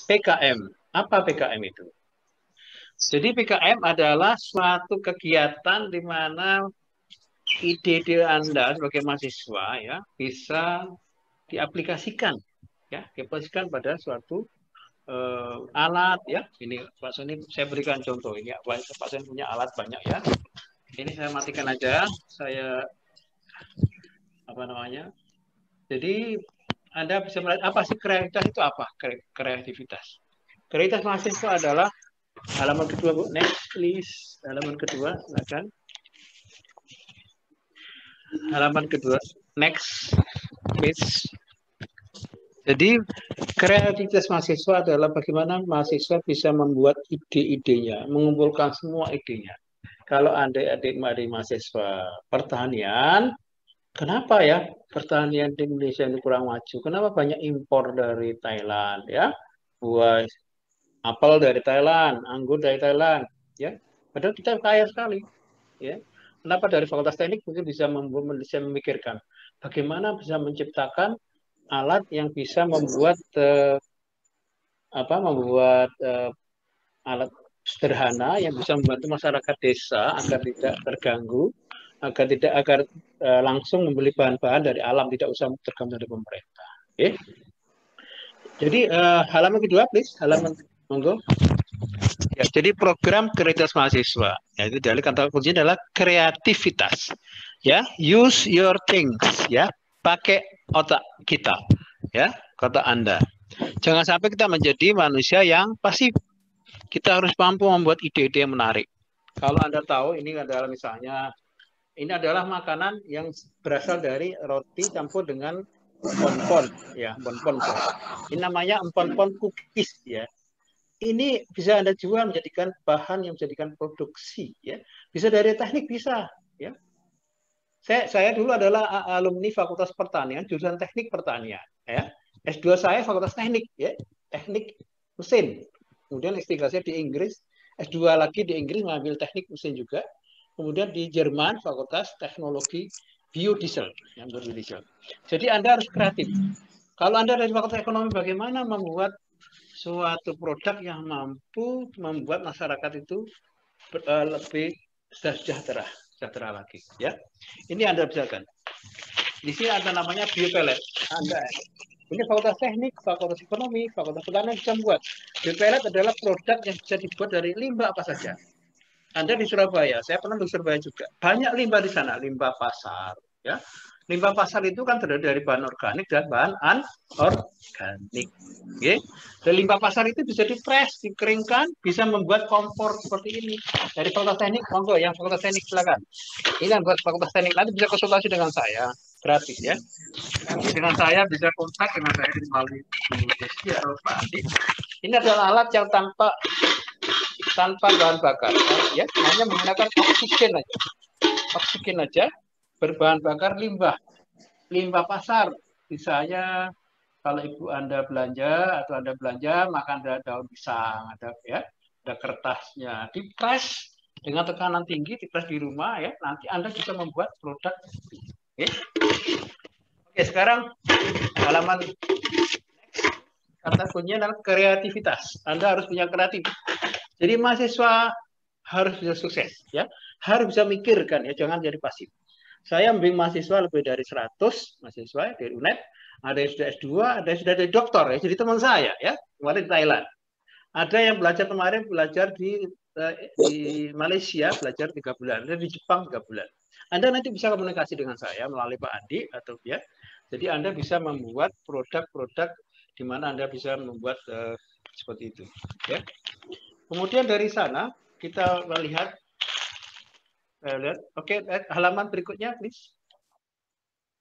PKM. Apa PKM itu? Jadi PKM adalah suatu kegiatan di mana ide-ide Anda sebagai mahasiswa ya bisa diaplikasikan pada suatu alat ya. Ini Pak Sony saya berikan contoh ini Pak Sony punya alat banyak ya. Ini saya matikan aja. Saya apa namanya? Jadi Anda bisa melihat apa sih kreativitas itu apa? Kreativitas. Kreativitas mahasiswa adalah halaman kedua Bu. Next please. Halaman kedua silakan. Halaman kedua. Next please. Jadi kreativitas mahasiswa adalah bagaimana mahasiswa bisa membuat ide-idenya, mengumpulkan semua idenya. Kalau adik-adik mahasiswa pertanian, kenapa ya pertanian di Indonesia ini kurang maju? Kenapa banyak impor dari Thailand ya? Buah apel dari Thailand, anggur dari Thailand, ya. Padahal kita kaya sekali, ya. Kenapa dari Fakultas Teknik mungkin bisa memikirkan bagaimana bisa menciptakan alat yang bisa membuat alat sederhana yang bisa membantu masyarakat desa agar tidak terganggu, agar langsung membeli bahan-bahan dari alam, tidak usah tergantung dari pemerintah. Okay? Jadi halaman kedua, please, halaman monggo. Ya, jadi program kreativitas mahasiswa, yaitu dari kata kuncinya adalah kreativitas. Ya, use your things, ya, pakai otak kita, ya, otak Anda. Jangan sampai kita menjadi manusia yang pasif. Kita harus mampu membuat ide-ide yang menarik. Kalau Anda tahu ini adalah misalnya, ini adalah makanan yang berasal dari roti campur dengan bonbon, ya, bonbon. Ini namanya bonbon cookies, ya. Ini bisa Anda jual menjadikan bahan yang menjadikan produksi, ya. Bisa dari teknik bisa, ya. Saya dulu adalah alumni Fakultas Pertanian, jurusan Teknik Pertanian, ya. S2 saya Fakultas Teknik, ya, Teknik Mesin. Kemudian S3 saya di Inggris, S2 lagi di Inggris mengambil Teknik Mesin juga. Kemudian di Jerman Fakultas Teknologi Biodiesel, yang berbiodiesel. Jadi Anda harus kreatif. Kalau Anda dari Fakultas Ekonomi, bagaimana membuat suatu produk yang mampu membuat masyarakat itu lebih sejahtera lagi, ya. Ini Anda bisa kan. Di sini ada namanya biopelet. Anda ini Fakultas Teknik, Fakultas Ekonomi, Fakultas Pertanian bisa membuat. Biopelet adalah produk yang bisa dibuat dari limbah apa saja. Anda di Surabaya, saya pernah di Surabaya juga. Banyak limbah di sana, limbah pasar, ya. Limbah pasar itu kan terdiri dari bahan organik dan bahan anorganik. Okay. Dan limbah pasar itu bisa dipres, dikeringkan, bisa membuat kompor seperti ini. Dari Fakultas Teknik, monggo yang Fakultas Teknik silakan. Ini yang buat Fakultas Teknik, nanti bisa konsultasi dengan saya, gratis ya. Nanti dengan saya bisa kontak dengan saya di melalui Bu Desi atau Pak Andi. Ini adalah alat yang tanpa bahan bakar, ya, hanya menggunakan oksigen aja, berbahan bakar limbah pasar. Misalnya kalau ibu Anda belanja atau Anda belanja makan ada daun pisang, ada ya, ada kertasnya, dipres dengan tekanan tinggi, dipres di rumah ya, nanti Anda bisa membuat produk. Oke, sekarang halaman next. Kata kuncinya adalah kreativitas. Anda harus punya kreatif. Jadi mahasiswa harus bisa sukses, ya, harus bisa mikirkan ya, jangan jadi pasif. Saya membimbing mahasiswa lebih dari 100 mahasiswa dari UNED, ada yang sudah S2, ada yang sudah jadi doktor, ya, jadi teman saya, ya, kemarin di Thailand. Ada yang belajar di Malaysia, belajar 3 bulan, ada di Jepang 3 bulan. Anda nanti bisa komunikasi dengan saya melalui Pak Andi atau ya, jadi Anda bisa membuat produk-produk di mana Anda bisa membuat seperti itu, ya. Kemudian dari sana kita melihat, oke, halaman berikutnya, please.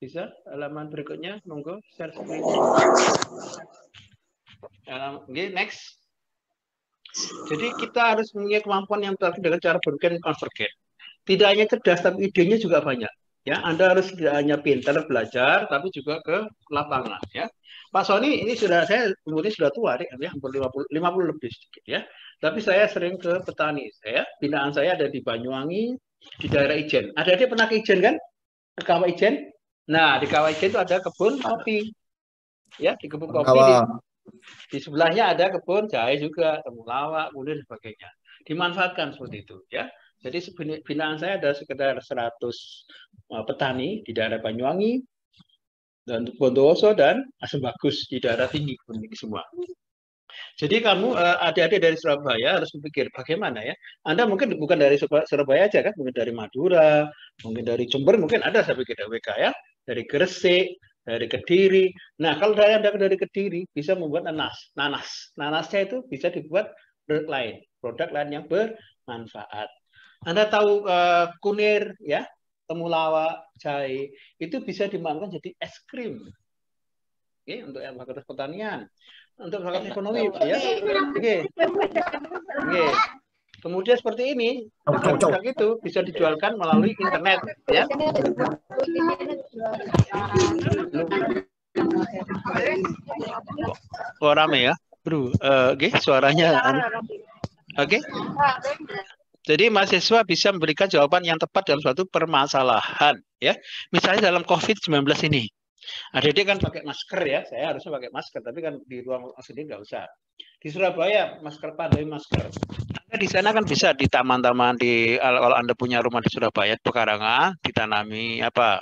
Bisa halaman berikutnya, monggo share screen. Oke, next. Jadi kita harus mempunyai kemampuan yang terakhir dengan cara berpikir konvergen. Tidak hanya cerdas, tapi idenya juga banyak. Ya, Anda harus tidak hanya pintar belajar, tapi juga ke lapangan. Ya, Pak Sony ini saya umurnya sudah tua, ya, hampir 50 lebih sedikit, ya. Tapi saya sering ke petani. Binaan saya ada di Banyuwangi, di daerah Ijen. Ada dia pernah ke Ijen kan? Ke Kawah Ijen. Nah, di Kawah Ijen itu ada kebun kopi. Ya, di kebun kopi Di sebelahnya ada kebun jahe juga, temulawak, kemudian sebagainya. Dimanfaatkan seperti itu, ya. Jadi binaan saya ada sekitar 100 petani di daerah Banyuwangi, dan Bondowoso dan Asem Bagus di daerah tinggi semua. Jadi kamu adik-adik dari Surabaya harus berpikir bagaimana ya. Anda mungkin bukan dari Surabaya aja kan, mungkin dari Madura, mungkin dari Jember, mungkin ada saya pikir WK ya, dari Gresik, dari Kediri. Nah, kalau Anda dari Kediri bisa membuat nanas. Nanasnya itu bisa dibuat produk lain yang bermanfaat. Anda tahu kunir ya, temulawak, jahe, itu bisa dimanfaatkan jadi es krim. Oke, untuk yang fakultas pertanian, untuk fakultas ekonomi, ya. Oke. Oke. Kemudian seperti ini, produk-produk itu bisa dijualkan melalui internet, ya. Oh, rame ya, bro. Oke, suaranya. Oke. Jadi mahasiswa bisa memberikan jawaban yang tepat dalam suatu permasalahan, ya. Misalnya dalam COVID-19 ini. Adik-adik kan pakai masker ya, saya harusnya pakai masker, tapi kan di ruang sendiri nggak usah. Di Surabaya masker pandai masker. Anda di sana kan bisa di taman-taman kalau Anda punya rumah di Surabaya, pekarangan, ditanami apa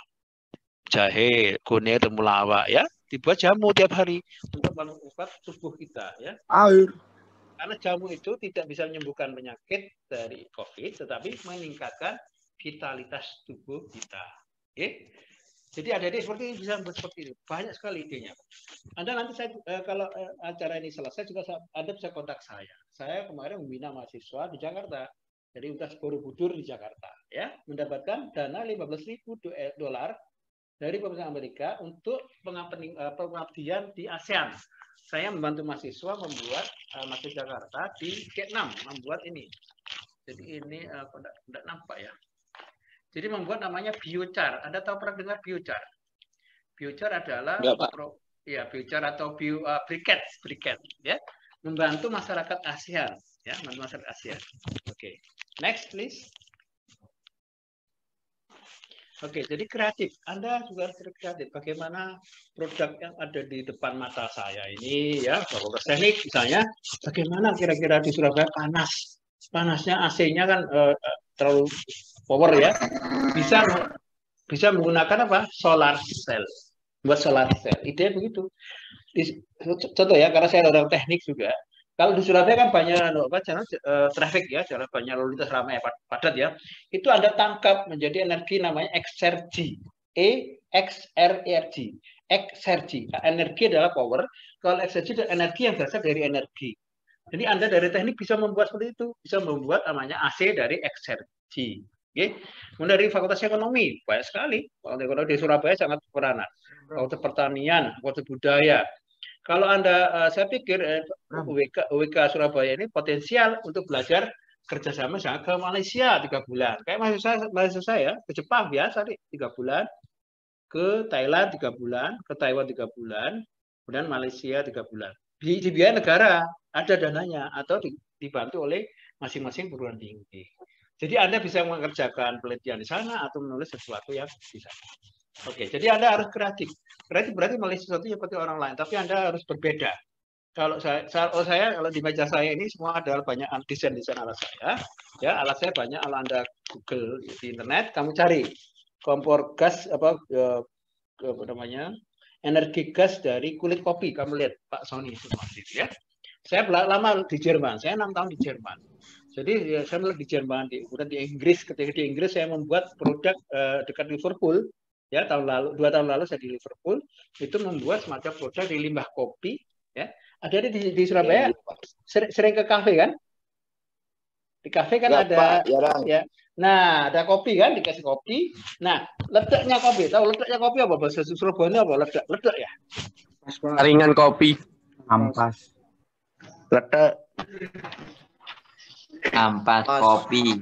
jahe, kunir, temulawak ya, dibuat jamu tiap hari untuk mengobati tubuh kita ya. Air. Karena jamu itu tidak bisa menyembuhkan penyakit dari COVID, tetapi meningkatkan vitalitas tubuh kita. Oke? Jadi adik-adik seperti ini bisa membuat seperti ini. Banyak sekali idenya. Anda nanti kalau acara ini selesai juga Anda bisa kontak saya. Saya kemarin membina mahasiswa di Jakarta. Jadi Universitas Borobudur di Jakarta, ya, mendapatkan dana $15.000 dari pemerintah Amerika untuk pengabdian di ASEAN. Saya membantu mahasiswa membuat mahasiswa Jakarta di Vietnam membuat ini. Jadi ini tidak nampak ya. Jadi membuat namanya biochar. Anda tahu pernah dengar biochar? Biochar adalah biochar atau briquette ya. Membantu masyarakat ASEAN ya, masyarakat ASEAN. Oke. Next please. Oke, jadi kreatif. Anda juga harus kreatif. Bagaimana produk yang ada di depan mata saya ini ya, fakultas teknik misalnya, bagaimana kira-kira di Surabaya panas. Panasnya AC-nya kan terlalu power ya, bisa menggunakan apa? Solar cell, buat solar cell. Ide begitu. Contoh ya, karena saya orang teknik juga. Kalau di Surabaya kan banyak jalan traffic ya, jalan banyak lalu lintas ramai padat ya. Itu Anda tangkap menjadi energi namanya exergy. EXRERG. Exergy. Energi adalah power. Kalau exergy adalah energi yang berasal dari energi. Jadi Anda dari teknik bisa membuat seperti itu, bisa membuat namanya AC dari exergy. Oke. Kemudian dari Fakultas Ekonomi banyak sekali. Fakultas Ekonomi di Surabaya sangat berperan. Fakultas Pertanian, Fakultas Budaya. Kalau Anda, saya pikir UWK Surabaya ini potensial untuk belajar kerjasama ke Malaysia 3 bulan. Kayak mahasiswa saya ke Jepang biasa nih 3 bulan, ke Thailand 3 bulan, ke Taiwan 3 bulan, kemudian Malaysia 3 bulan. Di biaya negara ada dananya atau dibantu oleh masing-masing perguruan tinggi. Jadi Anda bisa mengerjakan penelitian di sana atau menulis sesuatu yang di sana. Oke, jadi Anda harus kreatif. Kreatif berarti menulis sesuatu seperti orang lain, tapi Anda harus berbeda. Kalau kalau di meja saya ini semua adalah banyak desain alat saya. Ya, alat saya banyak. Kalau Anda Google di internet, kamu cari kompor gas apa namanya? Energi gas dari kulit kopi. Kamu lihat Pak Sony semua itu ya. Saya lama di Jerman. Saya 6 tahun di Jerman. Jadi ya, saya mulai di Jerman, kemudian di Inggris. Ketika di Inggris saya membuat produk dekat Liverpool. Ya, 2 tahun lalu saya di Liverpool itu membuat semacam produk di limbah kopi. Ya, ada di Surabaya. Sering ke kafe kan? Di kafe kan ya, ada. Pak, ya. Nah, ada kopi kan, dikasih kopi. Nah, ledaknya kopi. Tahu ledaknya kopi apa? Bahasa Surabaya apa? Ledak ya. Ringan kopi. Ampas. Ledak. Ampas kopi.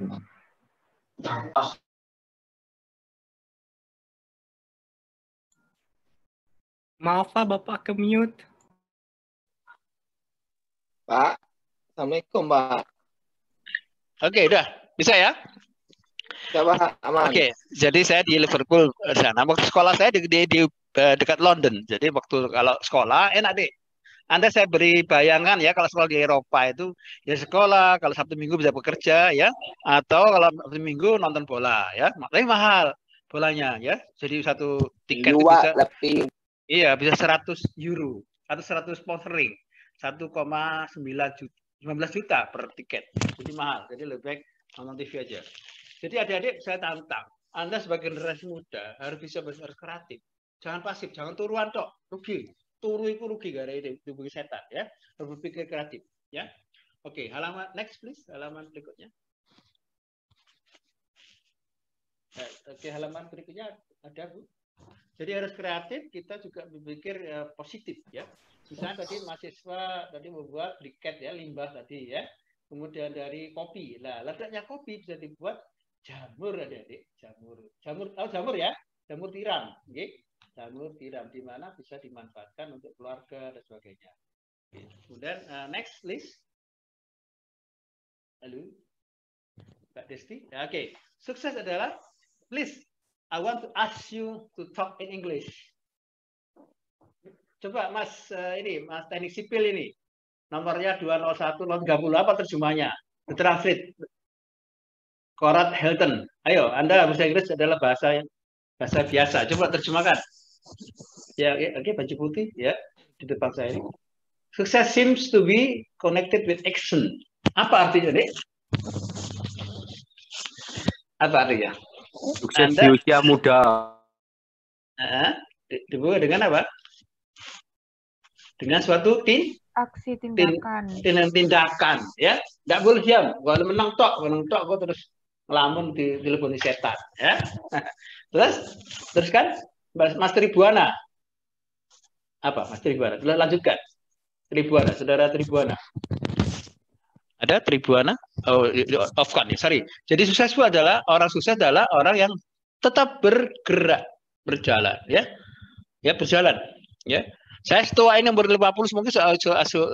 Maaf Pak, Bapak ke mute. Pak, Assalamualaikum Pak. Oke, udah. Bisa ya? Bisa Pak, aman. Oke, jadi saya di Liverpool sana. Waktu sekolah saya di dekat London. Jadi waktu kalau sekolah enak deh. Anda saya beri bayangan ya, kalau sekolah di Eropa itu ya sekolah, kalau Sabtu Minggu bisa bekerja ya, atau kalau Sabtu Minggu nonton bola ya, tapi mahal bolanya ya. Jadi satu tiket itu bisa lebih. Iya, bisa 100 euro atau 100 sponsoring. 1,9 juta, 15 juta per tiket. Jadi mahal. Jadi lebih baik nonton TV aja. Jadi adik-adik saya tantang, Anda sebagai generasi muda harus bisa harus kreatif. Jangan pasif, jangan turuan tok, rugi. Turu itu rugi gara itu tubuh setan ya. Harus berpikir kreatif ya. Oke, halaman next please, halaman berikutnya. Oke, halaman berikutnya ada Bu. Jadi harus kreatif, kita juga berpikir positif ya. Misalnya tadi mahasiswa tadi membuat briket ya, limbah tadi ya. Kemudian dari kopi. Nah, ledaknya kopi bisa dibuat jamur adik-adik. Jamur ya, jamur tiram. Okay? Jamur tiram di mana bisa dimanfaatkan untuk keluarga dan sebagainya. Kemudian next list. Halo, Mbak Desti. Oke, sukses adalah please. I want to ask you to talk in English. Coba Mas Mas teknik sipil ini. Nomornya 201 30 apa terjemahnya? The Translate. Korat Hilton. Ayo, Anda bahasa Inggris adalah bahasa biasa. Coba terjemahkan. Ya, oke, baju putih ya di depan saya ini. Success seems to be connected with action. Apa artinya, Dek? Apa artinya? Sukses di usia muda. Dengan apa? Dengan suatu aksi tindakan. Tindakan, ya. Nggak boleh diam. Kalau menang tok kok terus ngelamun di telepon setan, ya. Terus kan, Mas Tribuana. Apa, Mas Tribuana? Lanjutkan. Tribuana, saudara Tribuana. Ada Tribuana? Oh, off kan ya, sorry. Jadi sukses itu adalah orang yang tetap bergerak, berjalan, ya. Ya, berjalan, ya. Saya setua ini umur 50 mungkin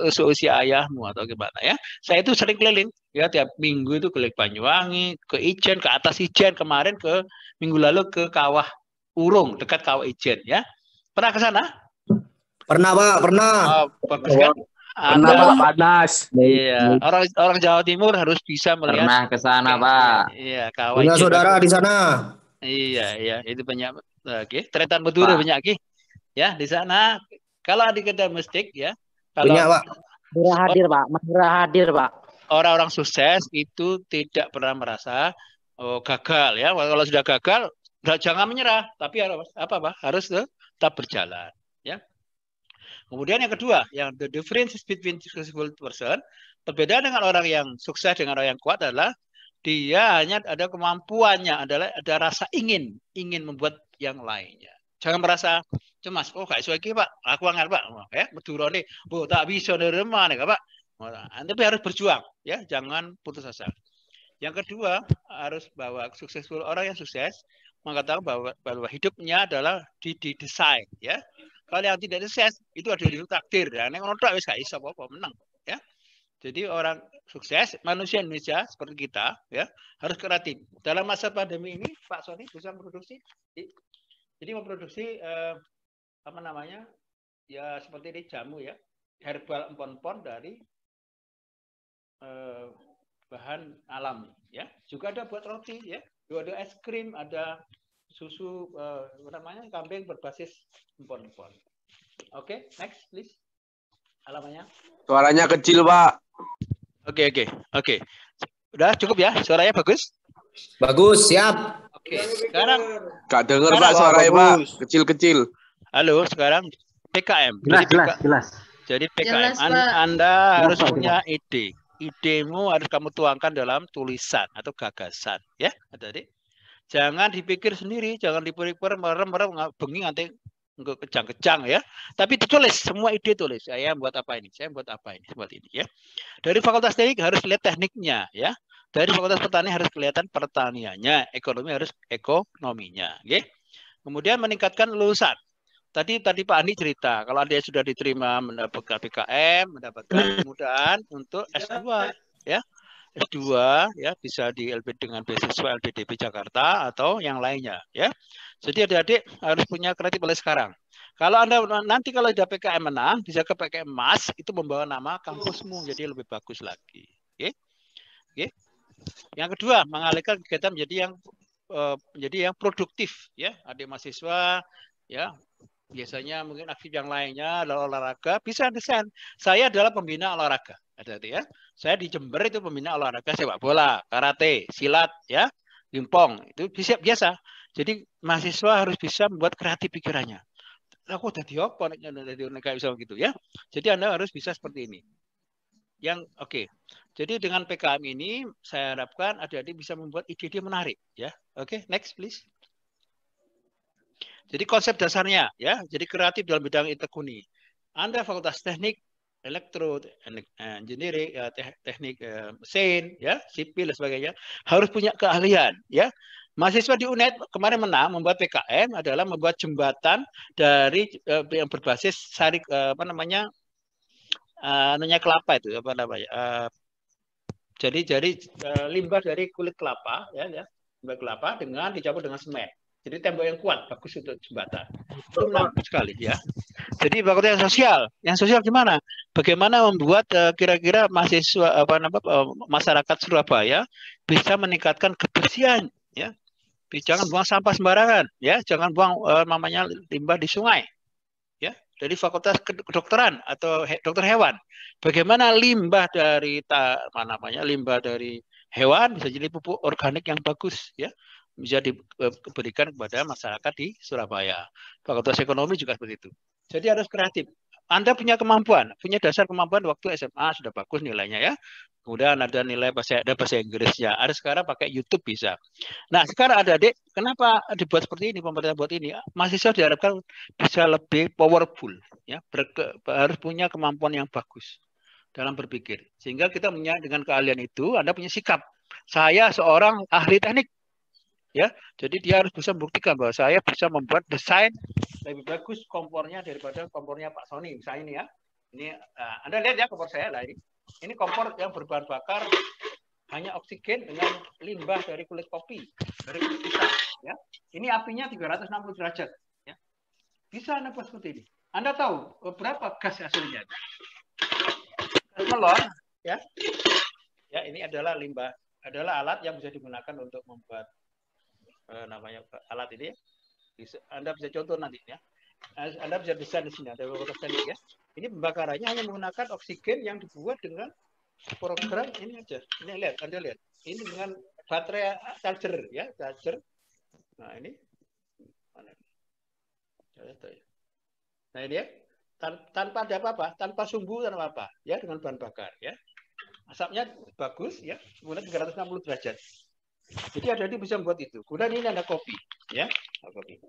seusia ayahmu atau gimana ya. Saya itu sering keliling ya, tiap minggu itu keliling Banyuwangi, ke Ijen, ke atas Ijen, kemarin minggu lalu ke Kawah Urung, dekat Kawah Ijen ya. Pernah ke sana? Pernah, Pak, pernah. Oh, bagus kan? Pernah, Pak, panas. Iya, orang Jawa Timur harus bisa melihat. Pernah ke sana, Pak. Iya, Kawah Punya Ijen. saudara di sana. Iya, itu banyak. Oke, Tretan Meduru banyak lagi. Ya, di sana. Kalau adik domestik ya, kalau Punya, Pak. hadir, Pak. Orang-orang sukses itu tidak pernah merasa gagal ya. Kalau sudah gagal, jangan menyerah, tapi harus tetap berjalan ya. Kemudian yang kedua, yang the difference between successful person, perbedaan dengan orang yang sukses dengan orang yang kuat adalah dia hanya ada kemampuannya, ada rasa ingin membuat yang lainnya. Jangan merasa cemas. Oh, gak iso iki, Pak. Aku angel, Pak. Ya, medurane, "Oh, tak bisa nerima nih, Pak." Tapi harus berjuang, ya. Jangan putus asa. Yang kedua, harus bahwa successful orang yang sukses mengatakan bahwa hidupnya adalah didesain, ya. Kalau yang tidak sukses itu ada di takdir. Ya, nek ngono tok wis gak iso apa-apa, menang, ya. Jadi orang sukses, manusia Indonesia seperti kita, ya, harus kreatif. Dalam masa pandemi ini, Pak Sony bisa memproduksi jadi memproduksi ya seperti ini jamu ya, herbal empon-empon dari bahan alami ya. Juga ada buat roti ya, juga ada es krim, ada susu kambing berbasis empon-empon. Oke, next please. Halamannya. Suaranya kecil, Pak. Oke. Udah cukup ya, suaranya bagus? Bagus, siap. Oke, sekarang Gak denger, Pak, suaranya, Pak. Kecil-kecil. halo, sekarang PKM. Jelas. Jadi PKM, Jelas, Pak. Anda harus punya ide. Idemu harus kamu tuangkan dalam tulisan atau gagasan, ya, adik. Jangan dipikir sendiri, jangan dipikir merem bengi nanti kejang-kejang ya. Tapi ditulis, semua ide tulis. Saya buat apa ini? Saya buat apa ini? Buat ini ya. Dari Fakultas Teknik harus lihat tekniknya ya. Dari Fakultas Pertanian harus kelihatan pertaniannya, ekonomi harus ekonominya, oke? Kemudian meningkatkan lulusan. Tadi Pak Andi cerita, kalau Anda sudah diterima mendapatkan PKM, mendapatkan kemudahan untuk S2, ya. S2 ya bisa di dengan beasiswa LPDP Jakarta atau yang lainnya ya. Jadi adik-adik harus punya kreatif mulai sekarang. Kalau Anda nanti kalau sudah PKM menang bisa ke PKM Mas itu membawa nama kampusmu jadi lebih bagus lagi. Oke. Oke. Yang kedua, mengalihkan kegiatan menjadi yang produktif ya. Adik mahasiswa ya biasanya mungkin aktif yang lainnya adalah olahraga, bisa desain. Saya adalah pembina olahraga. Hati-hati ya. Saya di Jember itu pembina olahraga sepak bola, karate, silat ya, pingpong. Itu bisa biasa. Jadi mahasiswa harus bisa membuat kreatif pikirannya. Aku udah diopon kayak bisa begitu ya. Jadi Anda harus bisa seperti ini. Yang oke. Jadi dengan PKM ini saya harapkan adik-adik bisa membuat ide-ide menarik ya. Oke, next please. Jadi konsep dasarnya ya, jadi kreatif dalam bidang tekuni. Anda fakultas teknik, elektro, engineering, teknik mesin, ya, sipil dan sebagainya harus punya keahlian ya. Mahasiswa di UNED kemarin menang membuat PKM adalah membuat jembatan dari yang berbasis sari kelapa itu apa namanya? Jadi limbah dari kulit kelapa ya, limbah kelapa dengan dicampur dengan semen. Jadi tembok yang kuat bagus untuk jembatan. Itu menarik sekali ya. Jadi fakultas yang sosial gimana? Bagaimana membuat kira-kira mahasiswa masyarakat Surabaya bisa meningkatkan kebersihan ya. Jangan buang sampah sembarangan ya, jangan buang limbah di sungai. Ya, dari fakultas kedokteran atau dokter hewan. Bagaimana limbah dari limbah dari hewan bisa jadi pupuk organik yang bagus ya. Bisa diberikan kepada masyarakat di Surabaya. Fakultas ekonomi juga seperti itu. Jadi harus kreatif. Anda punya kemampuan, punya dasar kemampuan waktu SMA sudah bagus nilainya ya. Kemudian ada nilai bahasa Inggrisnya. Ada sekarang pakai YouTube bisa. Nah sekarang adik-adik, kenapa dibuat seperti ini, pemerintah buat ini? Mahasiswa diharapkan bisa lebih powerful, ya, harus punya kemampuan yang bagus dalam berpikir. Sehingga kita punya dengan keahlian itu, Anda punya sikap. Saya seorang ahli teknik. Ya, jadi dia harus bisa membuktikan bahwa saya bisa membuat desain lebih bagus kompornya daripada kompornya Pak Sony. Misalnya ini ya, ini Anda lihat ya kompor saya lah ini. Ini kompor yang berbahan bakar hanya oksigen dengan limbah dari kulit kopi, dari kulit pisang. Ya, ini apinya 360 derajat. Ya, bisa Anda buat seperti ini. Anda tahu berapa gas hasilnya? Melon, ya, ya ini adalah limbah, adalah alat yang bisa digunakan untuk membuat namanya alat ini. Anda bisa contoh nanti ya. Anda bisa desain di sini ada beberapa teknik ya. Ini pembakarannya hanya menggunakan oksigen yang dibuat dengan program ini aja. Ini lihat, Anda lihat. Ini dengan baterai charger ya, charger. Nah ini mana? Nah ini ya, tanpa ada apa-apa, tanpa sumbu tanpa apa, ya dengan bahan bakar ya. Asapnya bagus ya, kemudian 360 derajat. Jadi ada bisa membuat itu. Kemudian ini ada kopi, ya, kopi.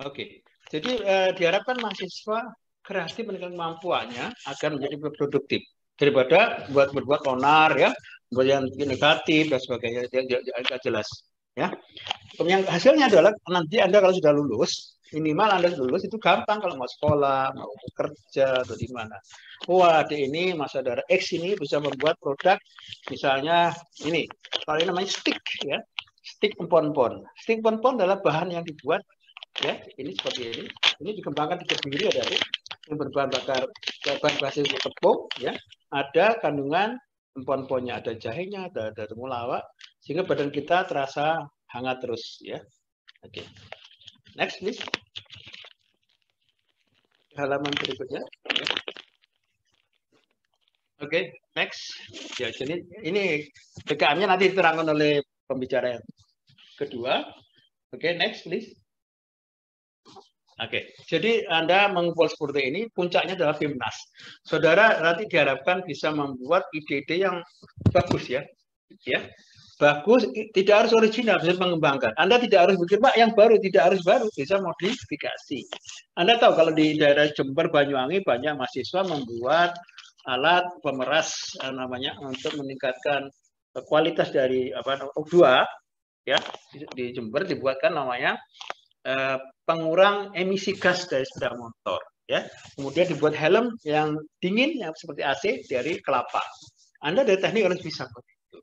Oke. Jadi diharapkan mahasiswa kreatif meningkatkan kemampuannya agar menjadi produktif daripada berbuat onar, ya, buat yang negatif dan sebagainya yang jelas, ya. Yang hasilnya adalah nanti Anda kalau sudah lulus, minimal Anda lulus itu gampang kalau mau sekolah, mau kerja atau di mana. Wah, ini Mas Saudara X ini bisa membuat produk, misalnya ini, kalau ini namanya stick, ya, stick empon-empon. Stick empon-empon adalah bahan yang dibuat, ya, ini seperti ini dikembangkan di Kediri ada yang berbahan bakar, bahan basis tepung, ya, ada kandungan empon-emponnya, ada jahenya, ada temulawak, sehingga badan kita terasa hangat terus, ya. Oke. Next, please. Halaman berikutnya. Oke, next. Ya, jadi ini PKM-nya nanti diterangkan oleh pembicara yang kedua. Oke, next, please. Oke, jadi Anda mengumpul seperti ini, puncaknya adalah PIMNAS. Saudara nanti diharapkan bisa membuat ide-ide yang bagus, ya. Ya. Bagus, tidak harus original, bisa mengembangkan. Anda tidak harus pikir, Pak, yang baru, tidak harus baru, bisa modifikasi. Anda tahu kalau di daerah Jember, Banyuwangi, banyak mahasiswa membuat alat pemeras namanya untuk meningkatkan kualitas dari O2, ya, di Jember dibuatkan namanya pengurang emisi gas dari sepeda motor, ya. Kemudian dibuat helm yang dingin yang seperti AC dari kelapa. Anda dari teknik harus bisa begitu.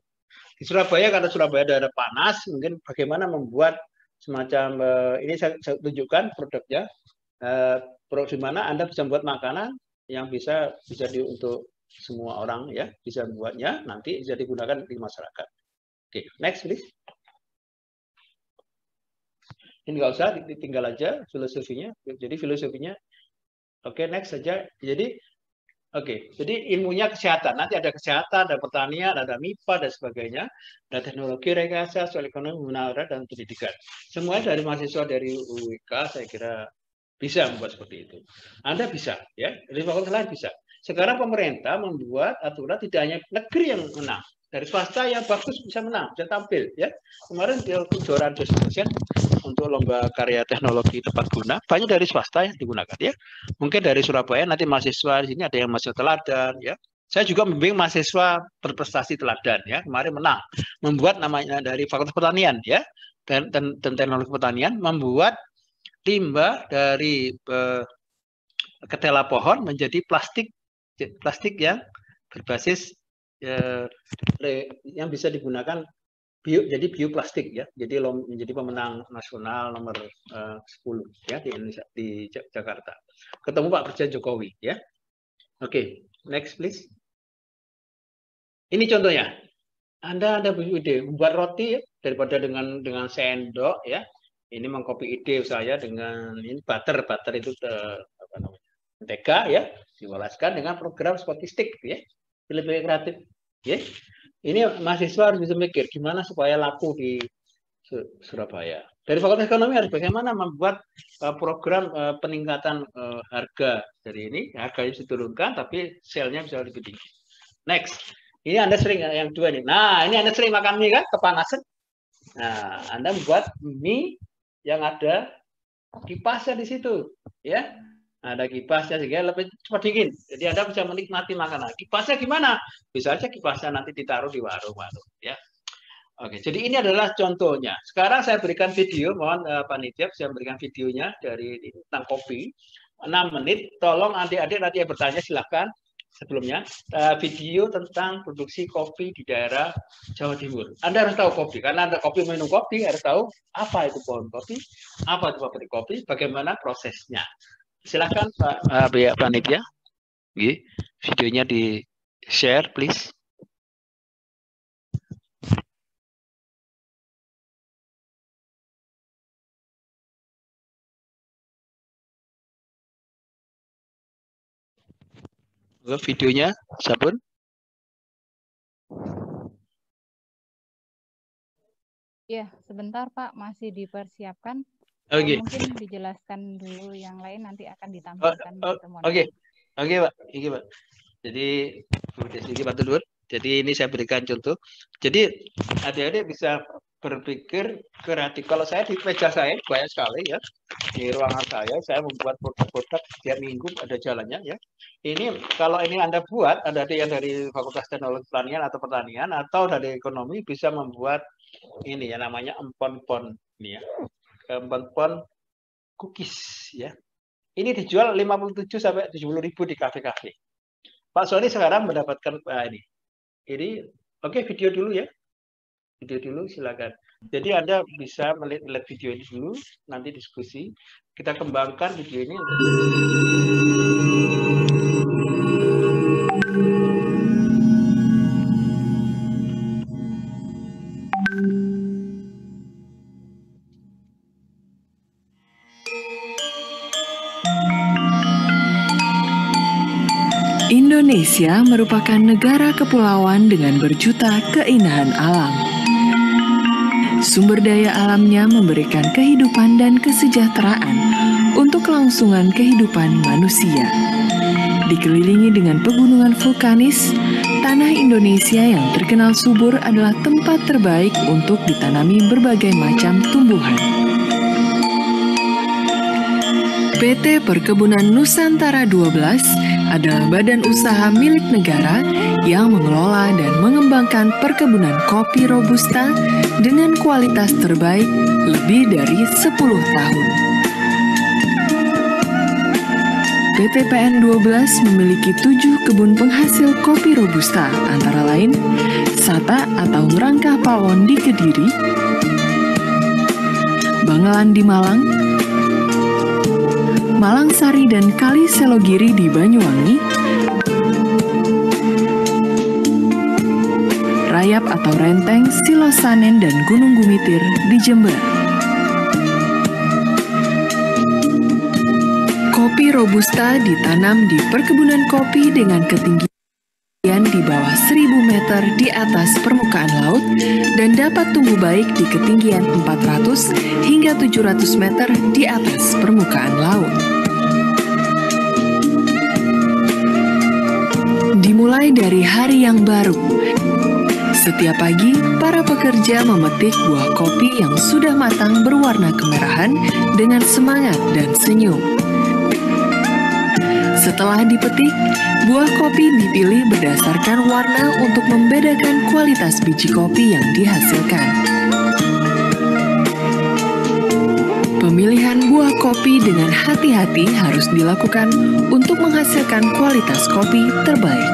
Di Surabaya, karena Surabaya daerah panas, mungkin bagaimana membuat semacam ini saya tunjukkan produknya. Produk di mana Anda bisa membuat makanan yang bisa untuk semua orang ya, bisa membuatnya nanti bisa digunakan di masyarakat. Oke, next please. Ini nggak usah, tinggal aja filosofinya. Jadi filosofinya, oke, next saja. Jadi, oke, jadi ilmunya kesehatan. Nanti ada kesehatan, ada pertanian, ada MIPA dan sebagainya, ada teknologi rekayasa, soal ekonomi, menara dan pendidikan. Semuanya dari mahasiswa dari UIK, saya kira bisa membuat seperti itu. Anda bisa, ya, dari fakultas lain bisa. Sekarang pemerintah membuat aturan tidak hanya negeri yang menang. Dari swasta yang bagus bisa menang, bisa tampil. Ya, kemarin di kejuaraan dosen untuk lomba karya teknologi tepat guna banyak dari swasta yang digunakan. Ya, mungkin dari Surabaya nanti mahasiswa di sini ada yang mahasiswa teladan. Ya, saya juga membimbing mahasiswa berprestasi teladan. Ya, kemarin menang, membuat namanya dari Fakultas Pertanian. Ya, dan teknologi pertanian membuat limbah dari ketela pohon menjadi plastik yang berbasis yang bisa digunakan jadi bioplastik ya. Jadi menjadi pemenang nasional nomor 10 ya di Indonesia, di Jakarta. Ketemu Pak Presiden Jokowi ya. Oke, next please. Ini contohnya. Anda punya ide membuat roti ya, daripada dengan sendok ya. Ini mengcopy ide saya dengan ini butter itu apa namanya? Mentega ya, diolaskan dengan program statistik ya. Lebih kreatif, ya. Ini mahasiswa harus bisa mikir gimana supaya laku di Surabaya. Dari Fakultas Ekonomi harus bagaimana membuat program peningkatan harga dari ini, harganya diturunkan, tapi sale-nya bisa lebih tinggi. Next, ini Anda sering yang dua nih. Nah, ini Anda sering makan mie kan, kepanasan. Nah, Anda membuat mie yang ada kipasnya di situ, ya. Ada kipasnya sehingga lebih cepat dingin. Jadi Anda bisa menikmati makanan. Kipasnya gimana? Bisa aja kipasnya nanti ditaruh di warung-warung. Ya. Oke, jadi ini adalah contohnya. Sekarang saya berikan video, mohon panitia saya berikan videonya dari tentang kopi. 6 menit. Tolong adik-adik nanti yang bertanya silahkan. Sebelumnya video tentang produksi kopi di daerah Jawa Timur. Anda harus tahu kopi, karena Anda minum kopi harus tahu apa itu pohon kopi, apa itu pabrik kopi, bagaimana prosesnya. Silakan Pak panitia, videonya di share, please. Videonya, Sabun. Ya, sebentar Pak, masih dipersiapkan. Oke. Mungkin dijelaskan dulu yang lain, nanti akan ditampilkan. Oke, Pak. Jadi, Pak Tudut. Jadi ini saya berikan contoh. Jadi adik-adik bisa berpikir kreatif. Kalau saya di meja saya banyak sekali ya. Di ruangan saya membuat produk-produk setiap minggu ada jalannya ya. Ini kalau ini Anda buat, ada yang dari Fakultas Teknologi Pertanian atau Pertanian atau dari Ekonomi bisa membuat ini ya namanya empon-pon ini ya. Empon-pon cookies ya. Ini dijual 57 sampai 70.000 di kafe-kafe. Pak Sony sekarang mendapatkan ini. Ini oke, video dulu ya. Video dulu silakan. Jadi Anda bisa melihat video ini dulu, nanti diskusi. Kita kembangkan video ini untuk Indonesia merupakan negara kepulauan dengan berjuta keindahan alam. Sumber daya alamnya memberikan kehidupan dan kesejahteraan untuk kelangsungan kehidupan manusia. Dikelilingi dengan pegunungan vulkanis, tanah Indonesia yang terkenal subur adalah tempat terbaik untuk ditanami berbagai macam tumbuhan. PT Perkebunan Nusantara 12 adalah badan usaha milik negara yang mengelola dan mengembangkan perkebunan kopi Robusta dengan kualitas terbaik lebih dari 10 tahun. PT PN 12 memiliki 7 kebun penghasil kopi Robusta, antara lain Sata atau Ngerangkah Pawon di Kediri, Bangalan di Malang, Malangsari dan Kali Selogiri di Banyuwangi, Rayap atau Renteng, Silosanen dan Gunung Gumitir di Jember. Kopi Robusta ditanam di perkebunan kopi dengan ketinggian di bawah 1000 meter di atas permukaan laut dan dapat tumbuh baik di ketinggian 400 hingga 700 meter di atas permukaan laut. Dimulai dari hari yang baru. Setiap pagi, para pekerja memetik buah kopi yang sudah matang berwarna kemerahan dengan semangat dan senyum. Setelah dipetik, buah kopi dipilih berdasarkan warna untuk membedakan kualitas biji kopi yang dihasilkan. Pemilihan buah kopi dengan hati-hati harus dilakukan untuk menghasilkan kualitas kopi terbaik.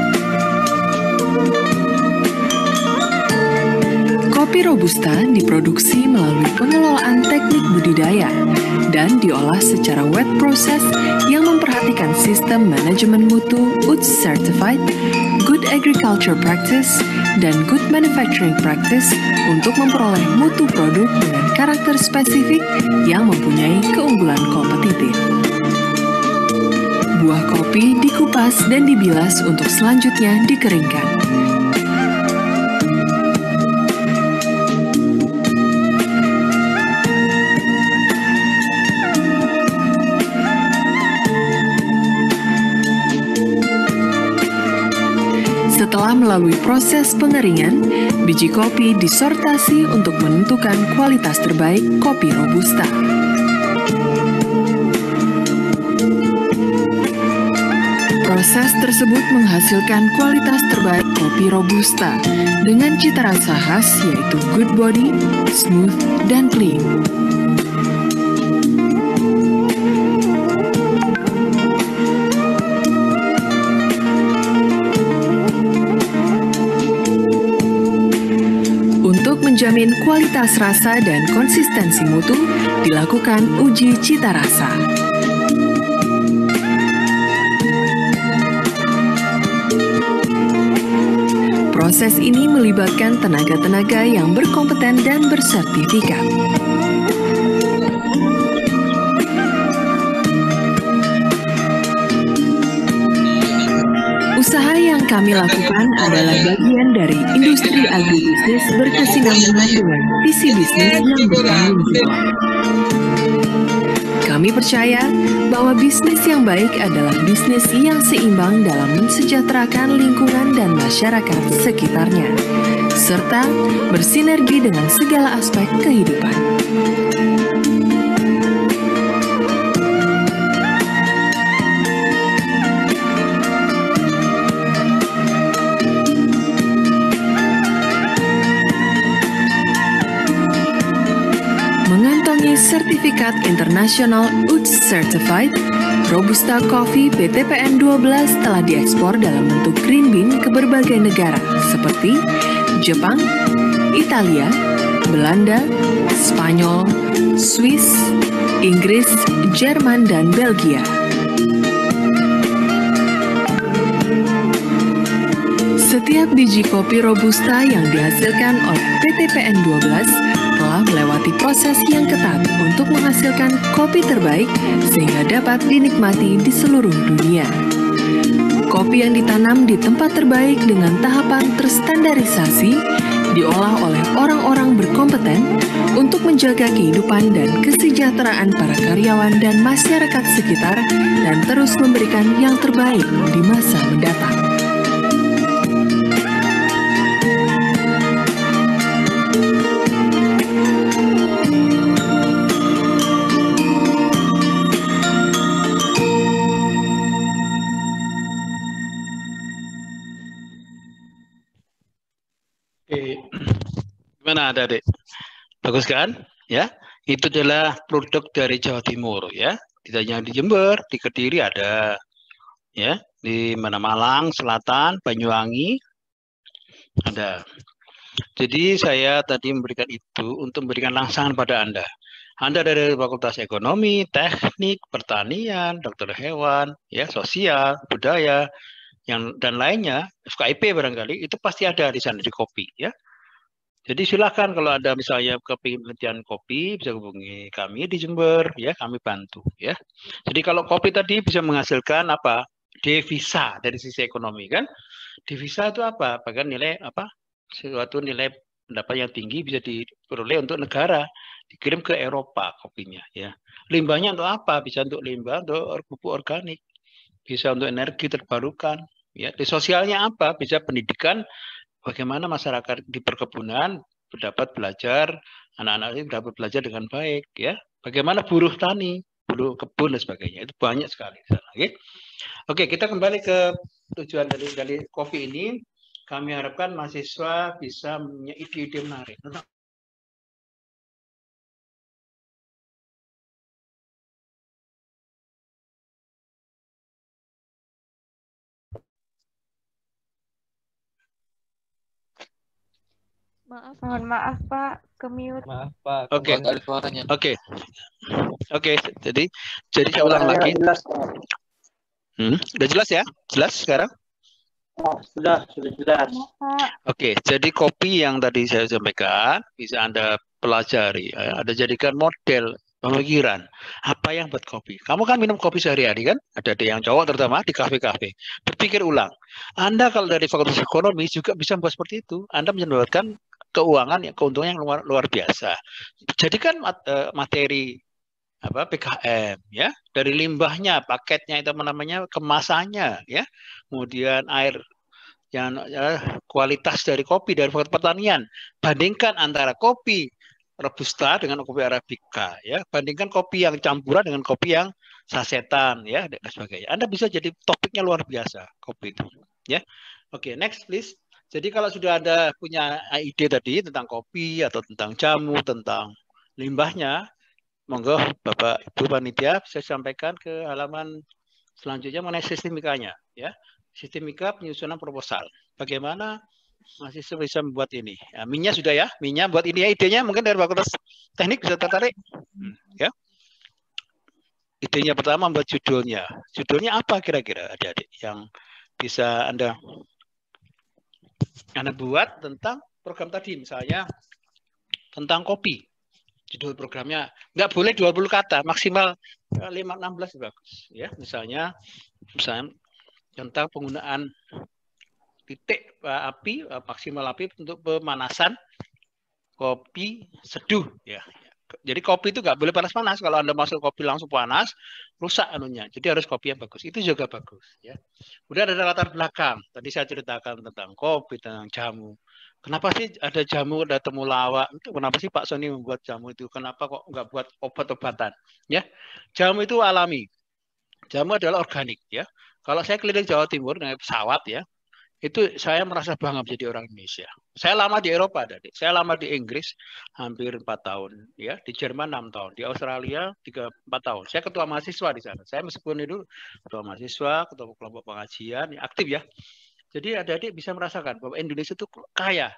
Kopi Robusta diproduksi melalui pengelolaan teknik budidaya dan diolah secara wet process yang memperhatikan sistem manajemen mutu UTZ Certified, Good Agriculture Practice, dan Good Manufacturing Practice untuk memperoleh mutu produk dengan karakter spesifik yang mempunyai keunggulan kompetitif. Buah kopi dikupas dan dibilas untuk selanjutnya dikeringkan. Setelah melalui proses pengeringan, biji kopi disortasi untuk menentukan kualitas terbaik kopi Robusta. Proses tersebut menghasilkan kualitas terbaik kopi Robusta dengan cita rasa khas yaitu good body, smooth, dan clean. Menjamin kualitas rasa dan konsistensi mutu, dilakukan uji cita rasa. Proses ini melibatkan tenaga-tenaga yang berkompeten dan bersertifikat. Usaha yang kami lakukan adalah bagian dari industri agribisnis berkesinambungan dengan visi bisnis yang bertanggung jawab. Kami percaya bahwa bisnis yang baik adalah bisnis yang seimbang dalam mensejahterakan lingkungan dan masyarakat sekitarnya, serta bersinergi dengan segala aspek kehidupan. Sertifikat International UTZ Certified, Robusta Coffee PT PN 12 telah diekspor dalam bentuk green bean ke berbagai negara seperti Jepang, Italia, Belanda, Spanyol, Swiss, Inggris, Jerman, dan Belgia. Setiap biji kopi Robusta yang dihasilkan oleh PT PN 12 telah melewati proses yang ketat untuk menghasilkan kopi terbaik sehingga dapat dinikmati di seluruh dunia. Kopi yang ditanam di tempat terbaik dengan tahapan terstandarisasi diolah oleh orang-orang berkompeten untuk menjaga kehidupan dan kesejahteraan para karyawan dan masyarakat sekitar dan terus memberikan yang terbaik di masa mendatang. Gimana Adik? Bagus kan? Ya, itu adalah produk dari Jawa Timur ya. Tidak hanya di Jember, di Kediri ada, ya, di mana Malang Selatan, Banyuwangi ada. Jadi saya tadi memberikan itu untuk memberikan rangsangan pada Anda. Anda dari Fakultas Ekonomi, Teknik, Pertanian, Dokter Hewan, ya, Sosial, Budaya, dan lainnya, FKIP barangkali, itu pasti ada di sana di kopi, ya. Jadi silakan kalau ada misalnya kepingin penelitian kopi, bisa hubungi kami di Jember, ya, kami bantu, ya. Jadi kalau kopi tadi bisa menghasilkan apa? Devisa dari sisi ekonomi, kan? Devisa itu apa? Bahkan nilai apa? Suatu nilai pendapat yang tinggi bisa diperoleh untuk negara, dikirim ke Eropa kopinya, ya. Limbahnya untuk apa? Bisa untuk limbah, untuk pupuk organik, bisa untuk energi terbarukan, ya. Di sosialnya apa? Bisa pendidikan, bagaimana masyarakat di perkebunan dapat belajar, anak-anak ini dapat belajar dengan baik, ya. Bagaimana buruh tani, buruh kebun dan sebagainya, itu banyak sekali. Oke, kita kembali ke tujuan dari kopi ini. Kami harapkan mahasiswa bisa punya ide-ide menarik. Mohon maaf Pak, ke-mute. Maaf Pak. Oke. Ada suaranya. Oke. Jadi saya ulang lagi. Udah jelas ya? Jelas sekarang? Sudah jelas. Oke, jadi kopi yang tadi saya sampaikan bisa Anda pelajari, Anda jadikan model pemikiran. Apa yang buat kopi? Kamu kan minum kopi sehari-hari kan? Ada yang cowok terutama di kafe-kafe. Berpikir ulang. Anda kalau dari Fakultas Ekonomi juga bisa membuat seperti itu. Anda mendapatkan keuangan yang keuntungan yang luar biasa. Jadikan materi apa PKM, ya, dari limbahnya, paketnya itu namanya, kemasannya, ya, kemudian air yang kualitas dari kopi dari pertanian, bandingkan antara kopi Robusta dengan kopi Arabica, ya, bandingkan kopi yang campuran dengan kopi yang sasetan, ya, dan sebagainya. Anda bisa jadi topiknya luar biasa kopi itu, ya. Oke, next please. Jadi kalau sudah ada punya ide tadi tentang kopi atau tentang jamu, tentang limbahnya, monggo Bapak Ibu panitia saya sampaikan ke halaman selanjutnya mengenai sistemikanya, ya. Sistemika penyusunan proposal. Bagaimana mahasiswa bisa membuat ini? Ya, Minya sudah ya, Minya buat ini ya, idenya mungkin dari Fakultas Teknik bisa tertarik, ya. Idenya pertama membuat judulnya. Judulnya apa kira-kira adik-adik yang bisa Anda buat tentang program tadi, misalnya tentang kopi. Judul programnya nggak boleh 20 kata, maksimal 5-16 bagus, ya. Misalnya tentang penggunaan titik api, maksimal api untuk pemanasan kopi seduh, ya. Jadi kopi itu nggak boleh panas-panas. Kalau Anda masuk kopi langsung panas, rusak anunya. Jadi harus kopi yang bagus. Itu juga bagus, ya. Udah ada latar belakang. Tadi saya ceritakan tentang kopi, tentang jamu. Kenapa sih ada jamu, ada temulawak? Kenapa sih Pak Sony membuat jamu itu? Kenapa kok nggak buat obat-obatan? Ya, jamu itu alami. Jamu adalah organik, ya. Kalau saya keliling Jawa Timur naik pesawat, ya, itu saya merasa bangga menjadi orang Indonesia. Saya lama di Eropa, Adik. Saya lama di Inggris hampir 4 tahun, ya, di Jerman 6 tahun, di Australia 3-4 tahun. Saya ketua mahasiswa di sana. Saya meskipun itu ketua mahasiswa, ketua kelompok pengajian, ya, aktif, ya. Jadi adik-adik bisa merasakan bahwa Indonesia itu kaya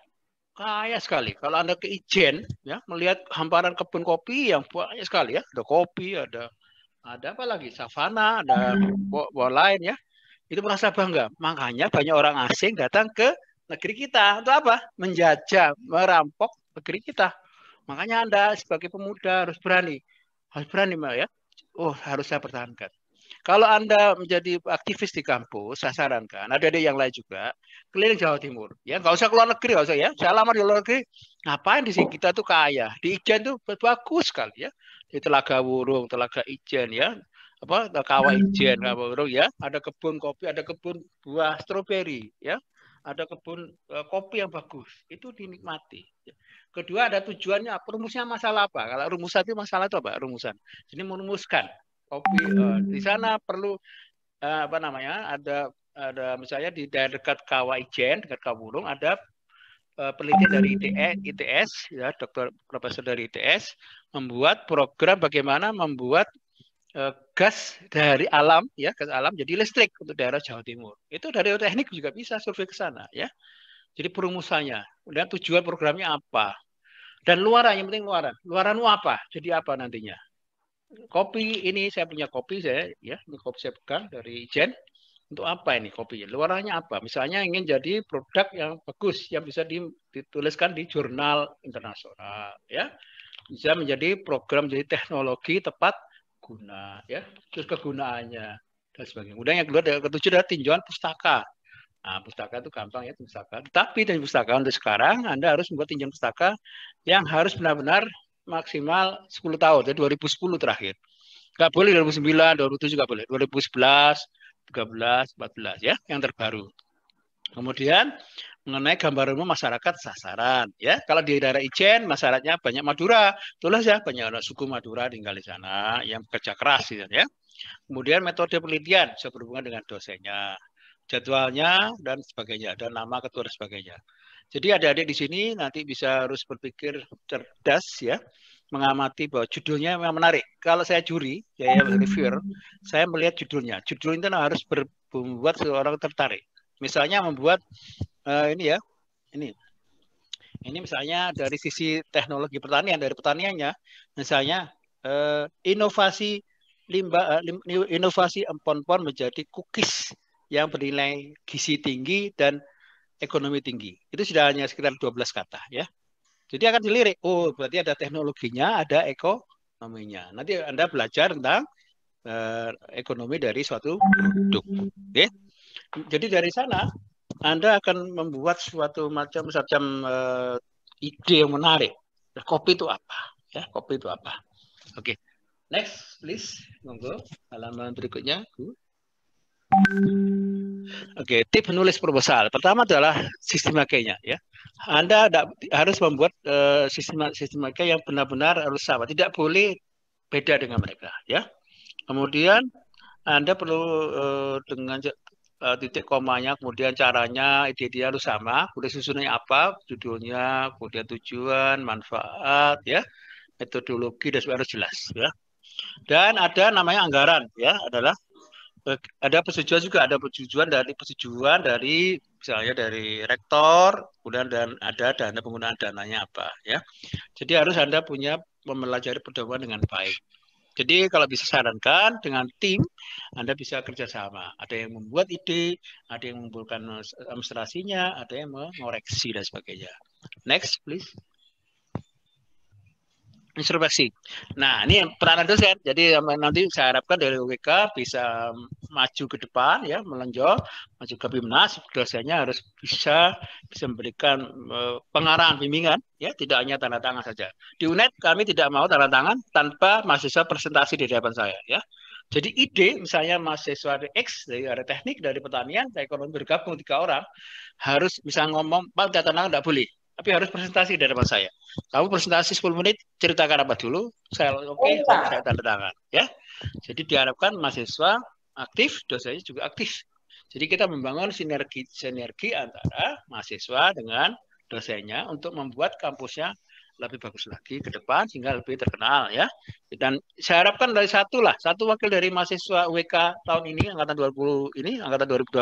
sekali. Kalau Anda ke Ijen, ya, melihat hamparan kebun kopi yang banyak sekali, ya, ada kopi, ada apa lagi, savana, ada buah lain, ya. Itu merasa bangga. Makanya banyak orang asing datang ke negeri kita. Untuk apa? Menjajah, merampok negeri kita. Makanya Anda sebagai pemuda harus berani. Harus berani, ya. Oh, harus saya pertahankan. Kalau Anda menjadi aktivis di kampus, saya sarankan, ada yang lain juga, keliling Jawa Timur. Ya, nggak usah keluar negeri, nggak usah, ya. Saya lama di luar negeri, ngapain di sini? Kita tuh kaya. Di Ijen tuh bagus sekali, ya. Di Telaga Wurung, Telaga Ijen, ya. Apa, Kawah Ijen, Kawah Wurung, ya. Ada kebun kopi, ada kebun buah stroberi, ya. Ada kebun kopi yang bagus. Itu dinikmati. Ya. Kedua, ada tujuannya, rumusnya masalah apa? Kalau rumusan itu masalah itu apa? Rumusan. Jadi merumuskan kopi di sana perlu apa namanya, ada misalnya di daerah dekat Kawah Ijen, dekat Kawah Wurung, ada penelitian dari ITS, ya, dokter profesor dari ITS membuat program bagaimana membuat gas dari alam ya, gas alam jadi listrik untuk daerah Jawa Timur. Itu dari teknik juga bisa survei ke sana ya. Jadi perumusannya, kemudian tujuan programnya apa, dan luaran, yang penting luaran. Luaran apa? Jadi apa nantinya? Kopi ini saya punya kopi saya ya, ini kopi saya pegang dari Ijen. Untuk apa ini kopinya? Luarannya apa? Misalnya ingin jadi produk yang bagus yang bisa dituliskan di jurnal internasional ya. Bisa menjadi program, jadi teknologi tepat guna ya, terus kegunaannya dan sebagainya. Kemudian yang kedua, ketujuh adalah tinjauan pustaka. Nah, pustaka itu gampang ya, pustaka. Tapi dari pustaka untuk sekarang Anda harus membuat tinjauan pustaka yang harus benar-benar maksimal 10 tahun, jadi 2010 terakhir. Nggak boleh 2009, 2007 nggak boleh, 2011, 13, 14 ya, yang terbaru. Kemudian mengenai gambar umum masyarakat sasaran ya. Kalau di daerah Ijen masyarakatnya banyak Madura, tulis ya, banyak orang suku Madura tinggal di sana yang bekerja keras gitu, ya. Kemudian metode penelitian bisa berhubungan dengan dosennya, jadwalnya dan sebagainya, dan nama ketua dan sebagainya. Jadi adik-adik di sini nanti bisa harus berpikir cerdas ya, mengamati bahwa judulnya memang menarik. Kalau saya juri, saya reviewer, saya melihat judulnya. Judul itu harus membuat seorang tertarik. Misalnya membuat ini ya, ini misalnya dari sisi teknologi pertanian, dari pertaniannya, misalnya inovasi inovasi empon-pon menjadi cookies yang bernilai gizi tinggi dan ekonomi tinggi. Itu sudah hanya sekitar 12 kata ya. Jadi akan dilirik, oh berarti ada teknologinya, ada ekonominya. Nanti Anda belajar tentang ekonomi dari suatu produk. Okay? Jadi dari sana Anda akan membuat suatu macam ide yang menarik. Kopi itu apa? Ya, kopi itu apa? Oke. Okay. Next, please. Monggo. Halaman berikutnya, Bu. Oke, tip menulis proposal. Pertama adalah sistematikanya ya. Anda harus membuat sistematika yang benar-benar harus sama. Tidak boleh beda dengan mereka ya. Kemudian Anda perlu dengan titik komanya, kemudian caranya, ide-ide harus sama, kemudian susunannya apa, judulnya, kemudian tujuan, manfaat, ya, metodologi dan harus jelas, ya. Dan ada namanya anggaran, ya, adalah ada persetujuan juga, ada persetujuan dari misalnya dari rektor, kemudian dan ada dana penggunaan dananya apa, ya. Jadi harus Anda punya mempelajari pedoman dengan baik. Jadi kalau bisa sarankan dengan tim, Anda bisa kerjasama. Ada yang membuat ide, ada yang mengumpulkan administrasinya, ada yang mengoreksi dan sebagainya. Next, please. Introspeksi. Nah, ini peranan dosen. Jadi nanti saya harapkan dari UWK bisa maju ke depan, ya, melonjak, maju ke BIMNAS. Dosennya harus bisa memberikan pengarahan, bimbingan, ya, tidak hanya tanda tangan saja. Di UNED kami tidak mau tanda tangan tanpa mahasiswa presentasi di hadapan saya, ya. Jadi ide, misalnya mahasiswa X dari area teknik, dari pertanian, dari ekonomi bergabung 3 orang, harus bisa ngomong, Pak, tanda tangan tidak boleh. Tapi harus presentasi di hadapan saya. Kamu presentasi 10 menit, ceritakan apa dulu, saya oke, saya tanda tangan. Ya. Jadi diharapkan mahasiswa aktif, dosennya juga aktif. Jadi kita membangun sinergi antara mahasiswa dengan dosennya untuk membuat kampusnya lebih bagus lagi ke depan sehingga lebih terkenal, ya. Dan saya harapkan dari satu wakil dari mahasiswa UWK tahun ini angkatan 2020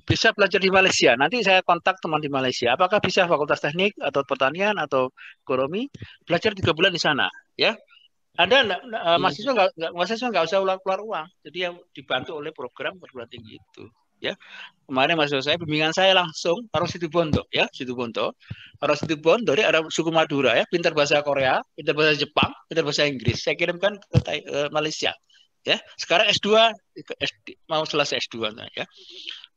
bisa belajar di Malaysia. Nanti saya kontak teman di Malaysia. Apakah bisa Fakultas Teknik atau Pertanian atau Ekonomi belajar 3 bulan di sana, ya. Anda mahasiswa nggak usah keluar uang. Jadi yang dibantu oleh program perguruan tinggi itu. Ya, kemarin mahasiswa saya, bimbingan saya langsung orang Situbondo, ya, Situbondo. Orang Situbondo dari Arab suku Madura, ya, pintar bahasa Korea, pintar bahasa Jepang, pintar bahasa Inggris. Saya kirimkan ke Malaysia, ya. Sekarang S2 mau selesai S2, ya.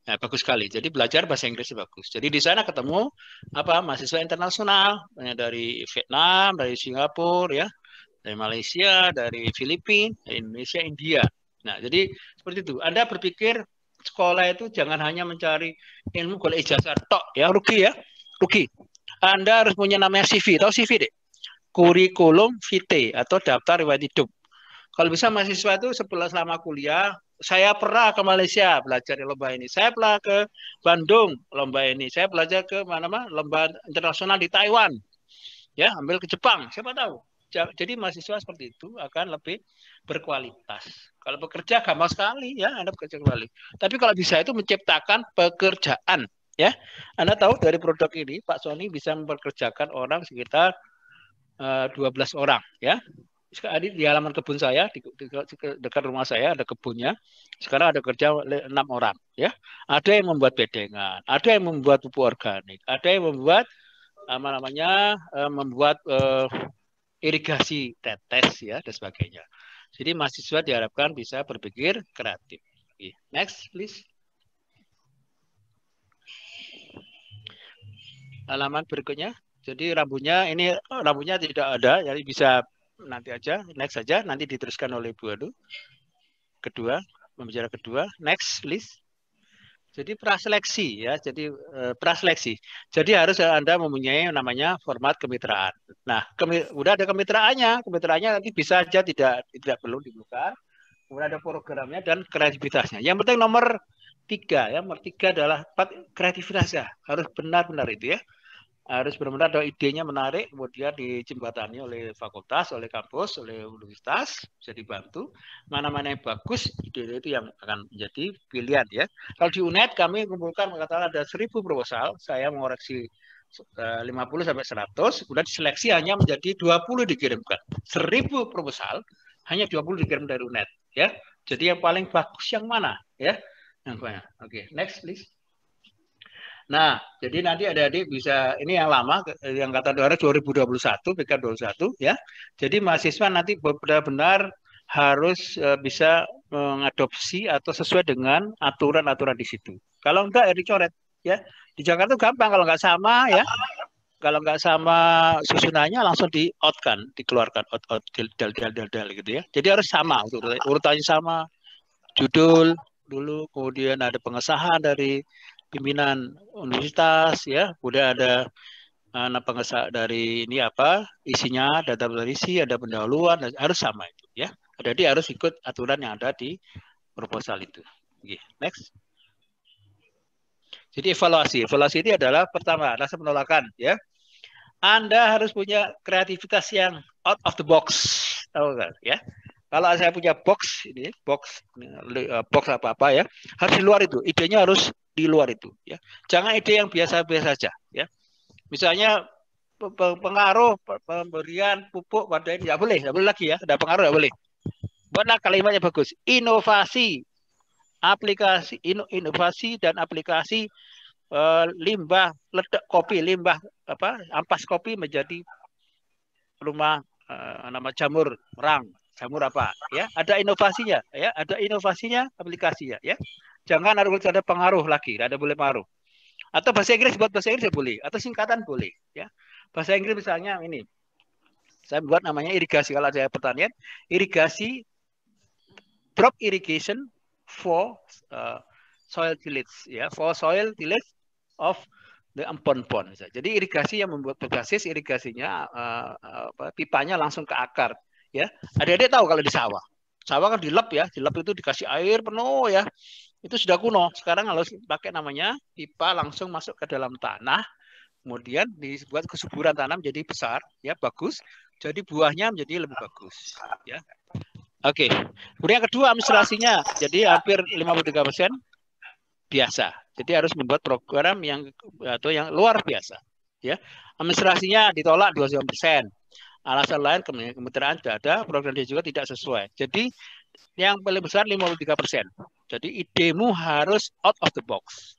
Nah, bagus sekali. Jadi belajar bahasa Inggris bagus. Jadi di sana ketemu mahasiswa internasional, dari Vietnam, dari Singapura, ya, dari Malaysia, dari Filipina, dari Indonesia, India. Nah, jadi seperti itu. Anda berpikir sekolah itu jangan hanya mencari ilmu kalau ijazah tok, ya, rugi. Anda harus punya namanya CV. Tahu CV, Dek? Kurikulum vitae atau daftar riwayat hidup. Kalau bisa mahasiswa itu selama kuliah, saya pernah ke Malaysia belajar di lomba ini. Saya pernah ke Bandung lomba ini. Saya belajar ke lomba internasional di Taiwan. Ya, ambil ke Jepang, siapa tahu. Jadi mahasiswa seperti itu akan lebih berkualitas. Kalau bekerja gampang sekali ya, Anda bekerja kembali. Tapi kalau bisa itu menciptakan pekerjaan ya. Anda tahu dari produk ini Pak Sony bisa mempekerjakan orang sekitar 12 orang ya. Sekarang di halaman kebun saya di dekat rumah saya ada kebunnya. Sekarang ada kerja 6 orang ya. Ada yang membuat bedengan, ada yang membuat pupuk organik, ada yang membuat membuat irigasi tetes ya dan sebagainya. Jadi mahasiswa diharapkan bisa berpikir kreatif. Next please. Halaman berikutnya. Jadi rambunya tidak ada, jadi bisa nanti aja, next saja, nanti diteruskan oleh Bu Adu. Pembicara kedua, next please. Jadi praseleksi ya, praseleksi. Jadi harus Anda mempunyai namanya format kemitraan. Nah, udah ada kemitraannya nanti bisa aja tidak perlu dibuka. Kemudian ada programnya dan kreativitasnya. Yang penting nomor 3 ya, nomor 3 adalah kreativitasnya. Harus benar-benar itu ya. Harus benar-benar ada idenya menarik, kemudian dijembatani oleh fakultas, oleh kampus, oleh universitas, bisa dibantu. Mana-mana yang bagus, ide itu yang akan menjadi pilihan ya. Kalau di UNED kami kumpulkan mengatakan ada 1000 proposal, saya mengoreksi 50 sampai 100, kemudian diseleksi hanya menjadi 20 dikirimkan. 1000 proposal, hanya 20 dikirim dari UNED ya. Jadi yang paling bagus yang mana ya? Yang mana? Oke, next please. Nah, jadi nanti adik-adik bisa, ini yang lama, yang kata Dora 2021, PK21 ya. Jadi mahasiswa nanti benar-benar harus bisa mengadopsi atau sesuai dengan aturan-aturan di situ. Kalau enggak ya dicoret ya. Di Jakarta gampang, kalau enggak sama ya. Kalau enggak sama susunannya langsung di-out kan, dikeluarkan out del gitu ya. Jadi harus sama, urutannya sama. Judul dulu, kemudian ada pengesahan dari pimpinan universitas ya, udah ada pengesak dari ini apa isinya, data berisi, ada pendahuluan, harus sama itu ya. Jadi harus ikut aturan yang ada di proposal itu. Oke, next. Jadi evaluasi ini adalah pertama rasa penolakan ya. Anda harus punya kreativitas yang out of the box, tahu kan ya. Kalau saya punya box apa ya, harus di luar itu, idenya harus di luar itu ya. Jangan ide yang biasa-biasa saja ya. Misalnya pengaruh pemberian pupuk pada ini nggak boleh lagi ya. Ada pengaruh nggak boleh. Buatlah kalimatnya bagus. Inovasi dan aplikasi limbah ledak kopi, ampas kopi menjadi rumah nama jamur merang. Jamur apa ya, ada inovasinya ya, aplikasinya ya. Jangan ada pengaruh lagi, ada boleh pengaruh. Atau bahasa Inggris, buat bahasa Inggris boleh, atau singkatan boleh ya. Bahasa Inggris misalnya ini, saya buat namanya irigasi. Kalau saya pertanian, irigasi, drop irrigation for soil tillage ya, for soil tillage of the empon-pon. Jadi irigasi yang membuat berbasis irigasinya pipanya langsung ke akar. Ya, adik-adik tahu kalau di sawah kan dilep ya, dilep itu dikasih air penuh ya, itu sudah kuno. Sekarang kalau pakai namanya pipa langsung masuk ke dalam tanah, kemudian dibuat kesuburan tanam jadi besar, ya bagus. Jadi buahnya menjadi lebih bagus, ya. Oke. Kemudian yang kedua administrasinya, jadi hampir 53% biasa. Jadi harus membuat program yang luar biasa, ya. Administrasinya ditolak 29%. Alasan lain kemitraan tidak ada, program dia juga tidak sesuai. Jadi yang paling besar 53%. Jadi idemu harus out of the box.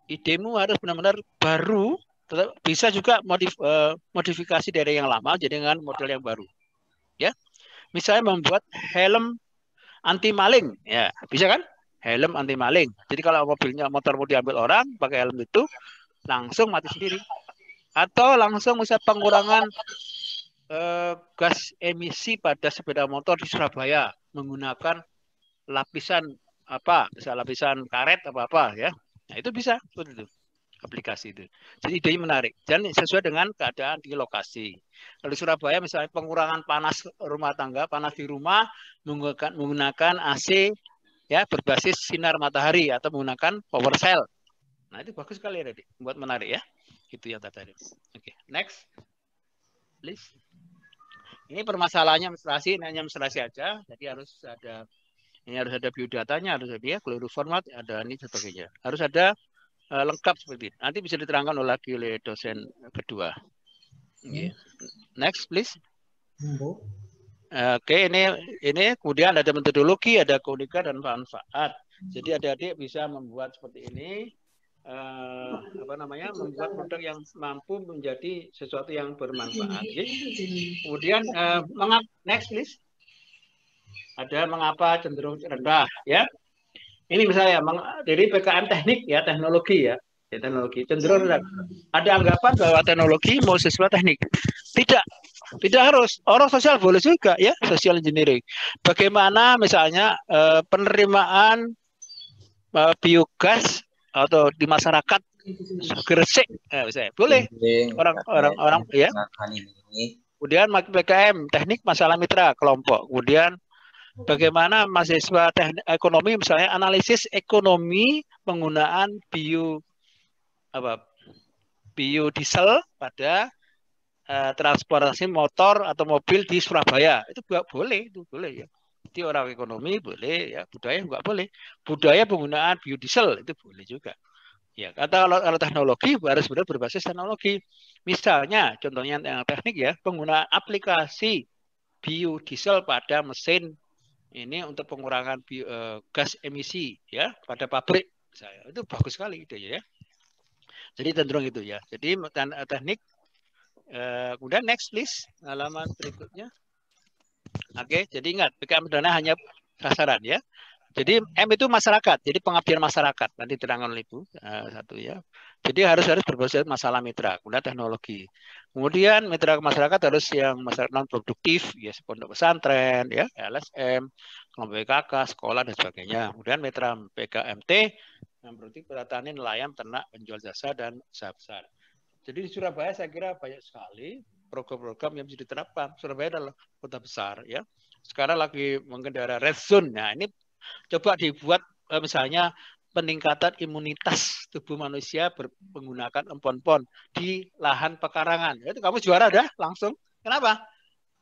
Idemu harus benar-benar baru, bisa juga modifikasi dari yang lama jadi dengan model yang baru. Ya. Misalnya membuat helm anti maling, ya, bisa kan? Helm anti maling. Jadi kalau motor mau diambil orang pakai helm itu langsung mati sendiri. Atau langsung bisa pengurangan gas emisi pada sepeda motor di Surabaya menggunakan lapisan lapisan karet apa ya. Nah, itu bisa seperti itu aplikasi itu. Jadi idenya menarik dan sesuai dengan keadaan di lokasi. Kalau di Surabaya misalnya pengurangan panas rumah tangga, panas di rumah menggunakan AC ya berbasis sinar matahari atau menggunakan power cell. Nah, itu bagus sekali ya, buat menarik ya. Itu yang tadi. Oke, next. Please. Ini permasalahannya administrasi, ini hanya administrasi aja. Jadi harus ada biodatanya, harus ada keliru format, ada ini sebagainya. Harus ada lengkap seperti ini. Nanti bisa diterangkan lagi oleh dosen kedua. Okay. Next, please. Oke, ini kemudian ada metodologi, ada keunikan dan manfaat. Jadi adik-adik bisa membuat seperti ini. Membuat produk yang mampu menjadi sesuatu yang bermanfaat. Kemudian next please. Ada mengapa cenderung rendah ya. Ini misalnya dari PKM teknik ya, teknologi ya. Teknologi cenderung rendah. Ada anggapan bahwa teknologi mau siswa teknik. Tidak harus. Orang sosial boleh juga ya, social engineering. Bagaimana misalnya penerimaan biogas atau di masyarakat Gresik, misalnya boleh orang ya. Kemudian PKM teknik masalah mitra kelompok. Kemudian bagaimana mahasiswa teknik ekonomi misalnya analisis ekonomi penggunaan biodiesel pada transportasi motor atau mobil di Surabaya. Itu boleh ya. Jadi orang ekonomi boleh ya, budaya juga boleh. Budaya penggunaan biodiesel itu boleh juga. Ya, kalau teknologi harus benar berbasis teknologi. Misalnya contohnya yang teknik ya, penggunaan aplikasi biodiesel pada mesin ini untuk pengurangan gas emisi ya pada pabrik misalnya. Itu bagus sekali ide ya. Jadi cenderung itu ya. Jadi teknik kemudian next please, halaman berikutnya. Oke, jadi ingat PKM sederhana hanya sasaran ya. Jadi M itu masyarakat, jadi pengabdian masyarakat. Nanti terangkan oleh Ibu satu ya. Jadi harus berbasis masalah mitra, kemudian teknologi. Kemudian mitra masyarakat harus yang masyarakat non produktif, ya pondok pesantren, ya LSM, kelompok PKK, sekolah dan sebagainya. Kemudian mitra PKMT yang produktif petani, nelayan, ternak, penjual jasa dan usaha besar. Jadi di Surabaya saya kira banyak sekali program-program yang bisa diterapkan. Surabaya adalah kota besar ya. Sekarang lagi mengendara red zone. Nah, ini coba dibuat misalnya peningkatan imunitas tubuh manusia menggunakan empon-empon di lahan pekarangan. Itu kamu juara dah langsung. Kenapa?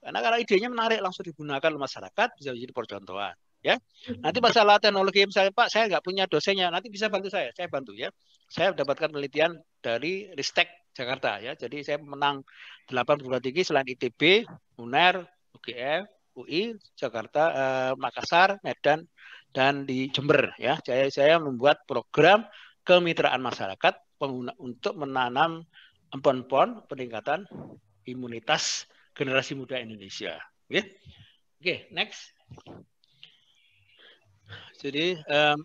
Karena idenya menarik, langsung digunakan oleh masyarakat, bisa jadi percontohan. Ya, nanti masalah teknologi misalnya Pak, saya nggak punya dosennya, nanti bisa bantu saya bantu ya. Saya mendapatkan penelitian dari Ristek Jakarta ya, jadi saya menang 8 perguruan tinggi selain ITB, UNER, UGM, UI, Jakarta, Makassar, Medan, dan di Jember ya. Saya membuat program kemitraan masyarakat untuk menanam empon-empon peningkatan imunitas generasi muda Indonesia. Oke, next. Jadi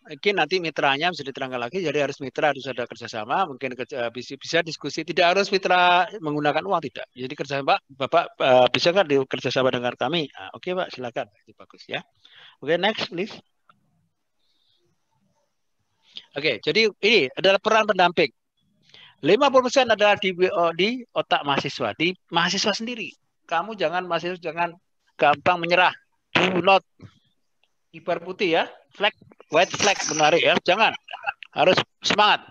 mungkin nanti mitranya bisa diterangkan lagi. Jadi harus mitra, harus ada kerjasama. Mungkin bisa diskusi. Tidak harus mitra menggunakan uang, tidak. Jadi kerjasama, Bapak bisa nggak kerjasama dengan kami? Nah, oke Pak, silakan. Itu bagus ya. Oke, next please. Oke, jadi ini adalah peran pendamping. 50% adalah di otak mahasiswa, di mahasiswa sendiri. Kamu jangan gampang menyerah. Do not kibar putih ya, white flag menarik ya, jangan, harus semangat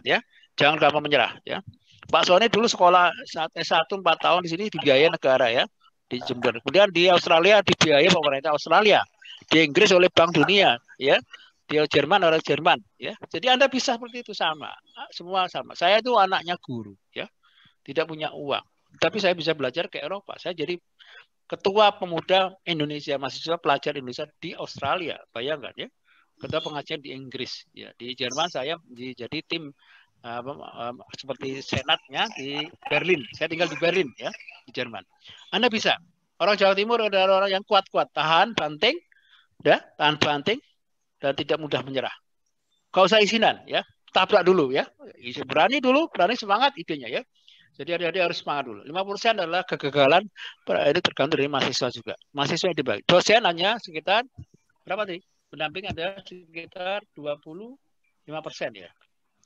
ya, jangan gampang menyerah ya. Pak Sony dulu sekolah S1 4 tahun di sini dibiayai negara ya, di Jember. Kemudian di Australia dibiayai pemerintah Australia, di Inggris oleh Bank Dunia ya, di Jerman oleh Jerman ya. Jadi Anda bisa seperti itu, sama, semua sama. Saya itu anaknya guru ya, tidak punya uang, tapi saya bisa belajar ke Eropa. Saya jadi Ketua Pemuda Indonesia, mahasiswa pelajar Indonesia di Australia, bayangkan ya. Ketua pengajian di Inggris, ya. Di Jerman saya jadi tim seperti senatnya di Berlin. Saya tinggal di Berlin ya, di Jerman. Anda bisa. Orang Jawa Timur adalah orang yang kuat-kuat, tahan banting, dan tidak mudah menyerah. Kau usah isinan ya, tabrak dulu ya. Berani dulu, berani semangat idenya ya. Jadi adik-adik harus semangat dulu. 50% adalah kegagalan, itu tergantung dari mahasiswa juga. Mahasiswa yang dibagi. Dosen hanya sekitar, berapa tadi? Pendamping ada sekitar 25% ya.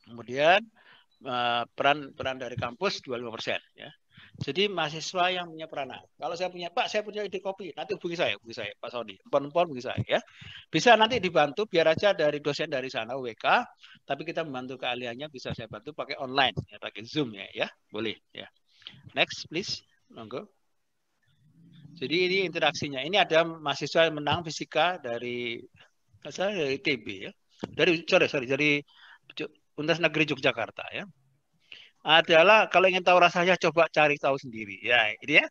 Kemudian peran dari kampus 25% ya. Jadi mahasiswa yang punya peranan. Kalau saya punya, Pak, saya punya ide kopi, nanti hubungi saya Pak Sony. Empon-empon hubungi saya ya. Bisa nanti dibantu, biar aja dari dosen dari sana WK, tapi kita membantu keahliannya, bisa saya bantu pakai online, ya, pakai Zoom ya, boleh ya. Next please, monggo. Jadi ini interaksinya. Ini ada mahasiswa yang menang fisika dari ITB ya. Dari Universitas Negeri Yogyakarta ya. Adalah kalau ingin tahu rasanya coba cari tahu sendiri ya. Ini ya.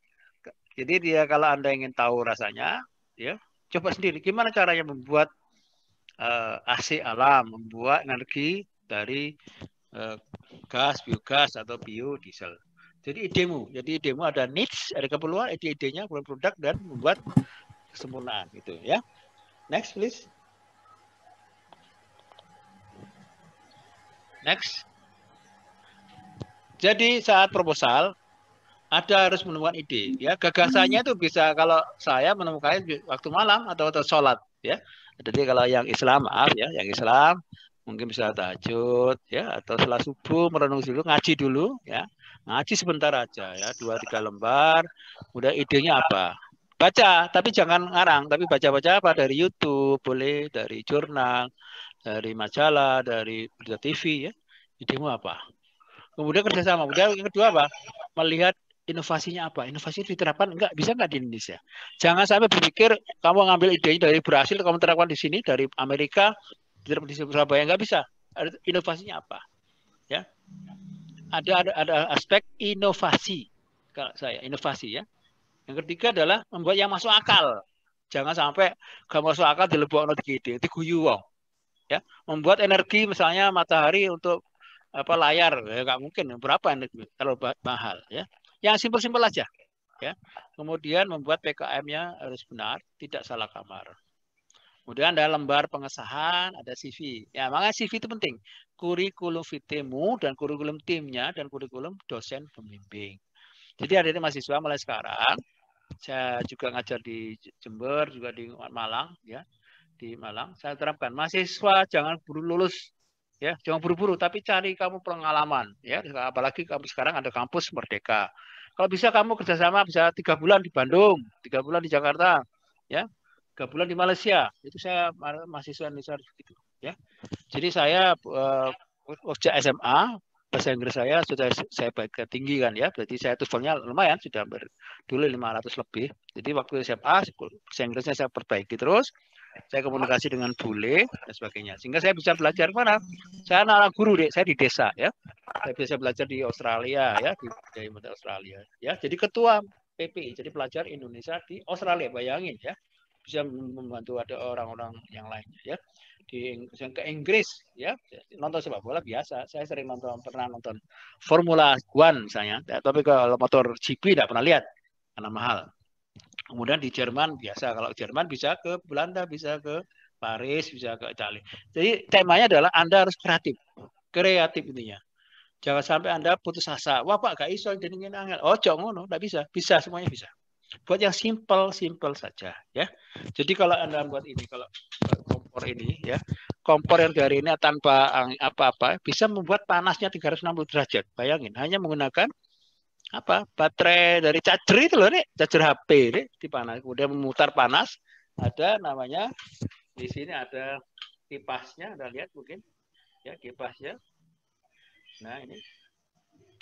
Jadi dia kalau Anda ingin tahu rasanya ya, coba sendiri gimana caranya membuat AC alam, membuat energi dari gas, biogas atau biodiesel. Jadi idemu ada needs, ada keperluan, idenya, produk dan membuat kesempurnaan gitu ya. Next please. Next. Jadi saat proposal ada harus menemukan ide ya. Gagasannya itu bisa kalau saya menemukannya waktu malam atau sholat ya. Jadi kalau yang Islam maaf ya, yang Islam mungkin bisa tahajud ya atau setelah subuh merenung dulu, ngaji dulu ya. Ngaji sebentar aja ya, 2-3 lembar. Udah idenya apa? Baca, tapi jangan ngarang, tapi baca-baca apa dari YouTube, boleh dari jurnal, dari majalah, dari berita TV ya. Idemu apa? Kemudian kerjasama. Kemudian yang kedua apa? Melihat inovasinya apa? Inovasi diterapkan bisa nggak di Indonesia? Jangan sampai berpikir kamu ngambil idenya dari Brasil, kamu terapkan di sini, dari Amerika, diterapkan di Surabaya, nggak bisa. Inovasinya apa? Ya, ada aspek inovasi. Kalau saya inovasi ya. Yang ketiga adalah membuat yang masuk akal. Jangan sampai nggak masuk akal dilebokno ide, diguyu wong. Ya, membuat energi misalnya matahari untuk layar ya nggak mungkin, berapa energi terlalu mahal ya. Yang simpel-simpel aja ya. Kemudian membuat PKM-nya harus benar, tidak salah kamar. Kemudian ada lembar pengesahan, ada CV. Ya, makanya CV itu penting. Kurikulum vitemu dan kurikulum timnya dan kurikulum dosen pembimbing. Jadi ada mahasiswa mulai sekarang. Saya juga ngajar di Jember, juga di Malang ya. Di Malang saya terapkan mahasiswa jangan buru lulus. Ya, jangan buru-buru, tapi cari kamu pengalaman, ya. Apalagi kamu sekarang ada kampus Merdeka. Kalau bisa kamu kerjasama bisa 3 bulan di Bandung, 3 bulan di Jakarta, ya, 3 bulan di Malaysia. Itu saya mahasiswa Indonesia begitu, ya. Jadi saya sejak SMA bahasa Inggris saya sudah saya baik tinggi kan ya. Berarti saya TOEFL-nya lumayan sudah dulu 500 lebih. Jadi waktu SMA bahasa Inggrisnya saya perbaiki terus. Saya komunikasi dengan bule dan sebagainya. Sehingga saya bisa belajar mana? Saya anak guru deh, saya di desa ya. Saya bisa belajar di Australia ya, di Australia ya. Jadi ketua PPI, jadi pelajar Indonesia di Australia, bayangin ya. Bisa membantu ada orang-orang yang lainnya ya. Ke Inggris ya, nonton sepak bola biasa. Saya sering pernah nonton Formula One misalnya. Tapi kalau motor GP tidak pernah lihat karena mahal. Kemudian di Jerman biasa, kalau Jerman bisa ke Belanda, bisa ke Paris, bisa ke Italia. Jadi temanya adalah Anda harus kreatif intinya. Jangan sampai Anda putus asa. Wah Pak, gak iso jenengin angel. Oh, jangan ngono, enggak bisa. Bisa semuanya bisa. Buat yang simple saja ya. Jadi kalau Anda buat ini, kalau kompor ini ya, kompor yang dari ini tanpa apa-apa bisa membuat panasnya 360 derajat. Bayangin, hanya menggunakan baterai dari charger itu loh nih, charger HP nih dipanas, kemudian memutar panas. Ada namanya di sini ada kipasnya, Anda lihat mungkin ya kipasnya. Nah ini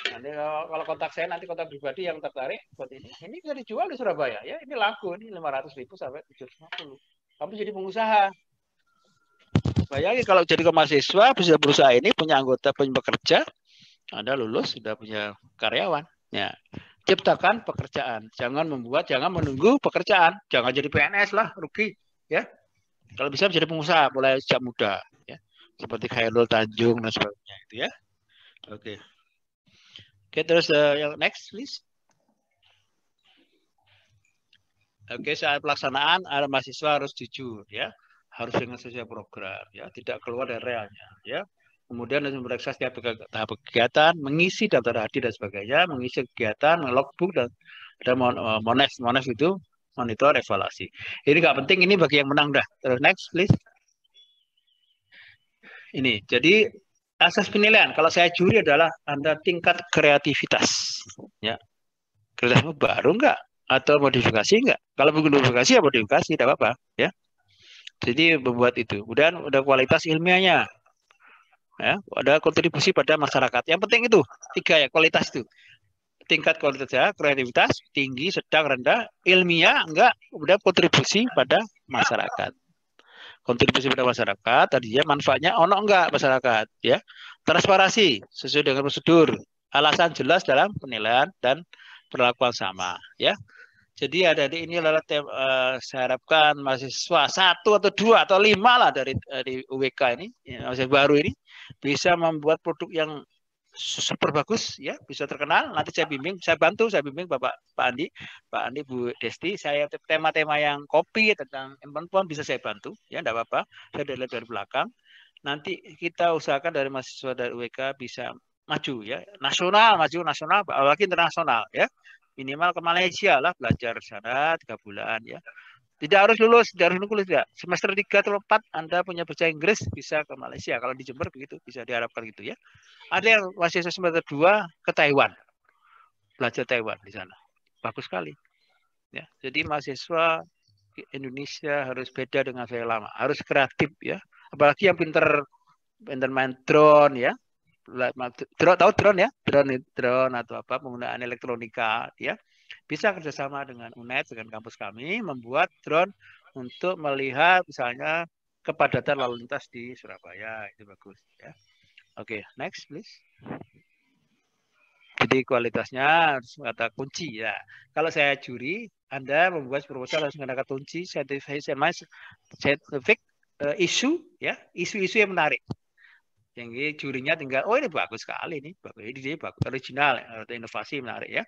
nanti kalau kontak saya nanti kontak pribadi yang tertarik buat ini bisa dijual di Surabaya ya. Ini laku ini 500.000 sampai 750. Kamu jadi pengusaha. Bayangin kalau jadi mahasiswa bisa berusaha ini, punya anggota, punya pekerja, Anda lulus sudah punya karyawan. Ya, ciptakan pekerjaan. Jangan menunggu pekerjaan. Jangan jadi PNS lah, rugi. Ya, kalau bisa menjadi pengusaha mulai sejak muda. Ya, seperti Khairul Tanjung dan sebagainya. Itu ya. Oke. Oke, terus yang next, please. Oke, saat pelaksanaan ada mahasiswa harus jujur, ya, harus dengan sesuai program, ya, tidak keluar dari realnya, ya. Kemudian memeriksa setiap tahap kegiatan, mengisi daftar hadir dan sebagainya, mengisi kegiatan, logbook dan ada monex itu monitor evaluasi. Ini nggak penting, ini bagi yang menang dah. Terus next please. Ini jadi asas penilaian. Kalau saya juri adalah Anda tingkat kreativitas, ya. Kreativitas baru nggak atau modifikasi nggak? Kalau modifikasi ya modifikasi, tidak apa-apa, ya. Jadi membuat itu. Kemudian ada kualitas ilmiahnya. Ya, ada kontribusi pada masyarakat. Yang penting itu 3 ya, kualitas itu. tingkat kualitasnya, kreativitas tinggi, sedang, rendah, ilmiah enggak, kemudian kontribusi pada masyarakat. Kontribusi pada masyarakat tadinya manfaatnya ono enggak masyarakat, ya. Transparansi sesuai dengan prosedur, alasan jelas dalam penilaian dan perlakuan sama, ya. Jadi adik-adik ini adalah saya harapkan mahasiswa 1 atau 2 atau 5 lah dari UWK ini, mahasiswa baru ini bisa membuat produk yang super bagus, ya, bisa terkenal. Nanti saya bimbing, saya bimbing Pak Andi, Bu Desti. Saya tema-tema yang kopi tentang perempuan bisa saya bantu, ya, enggak apa-apa. Saya dari belakang. Nanti kita usahakan dari mahasiswa dari UWK bisa maju, ya, nasional, apalagi internasional, ya. Minimal ke Malaysia lah belajar sana 3 bulan, ya. Tidak harus lulus, tidak. Semester 3 atau 4 Anda punya bahasa Inggris bisa ke Malaysia. Kalau di Jember begitu, bisa diharapkan gitu, ya. Ada yang masih semester 2 ke Taiwan. Belajar Taiwan di sana. Bagus sekali. Ya, jadi mahasiswa Indonesia harus beda dengan saya lama, harus kreatif, ya. Apalagi yang pinter main drone, ya. Tahu drone, ya? Drone atau apa, penggunaan elektronika, ya. Bisa kerjasama dengan UNED, dengan kampus kami, membuat drone untuk melihat misalnya kepadatan lalu lintas di Surabaya. Itu bagus, ya. Oke, next please. Jadi kualitasnya harus kata kunci, ya. Kalau saya juri, Anda membuat proposal harus menggunakan kunci scientific isu, ya, isu-isu yang menarik. Jadi jurinya tinggal, oh ini bagus sekali nih, ini bagus, original, atau inovasi menarik, ya.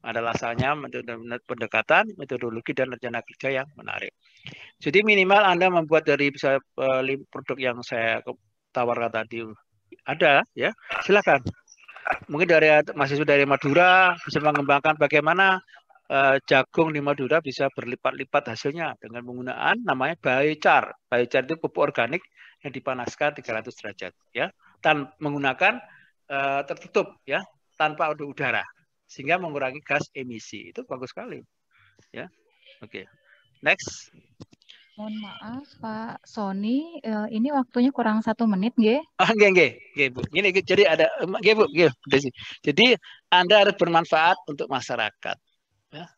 Ada alasannya, pendekatan, metodologi dan rencana kerja yang menarik. Jadi minimal Anda membuat dari produk yang saya tawarkan tadi ada, ya, silakan. Mungkin dari mahasiswa dari Madura bisa mengembangkan bagaimana jagung di Madura bisa berlipat-lipat hasilnya dengan penggunaan namanya biochar. Biochar itu pupuk organik yang dipanaskan 300 derajat, ya, menggunakan tertutup, ya, tanpa ada udara, sehingga mengurangi gas emisi. Itu bagus sekali, ya. Oke, next. Mohon maaf Pak Sony, ini waktunya kurang 1 menit, nggih? Nggih, Bu. Ini jadi ada, nggih, Bu, nggih. Jadi Anda harus bermanfaat untuk masyarakat, ya.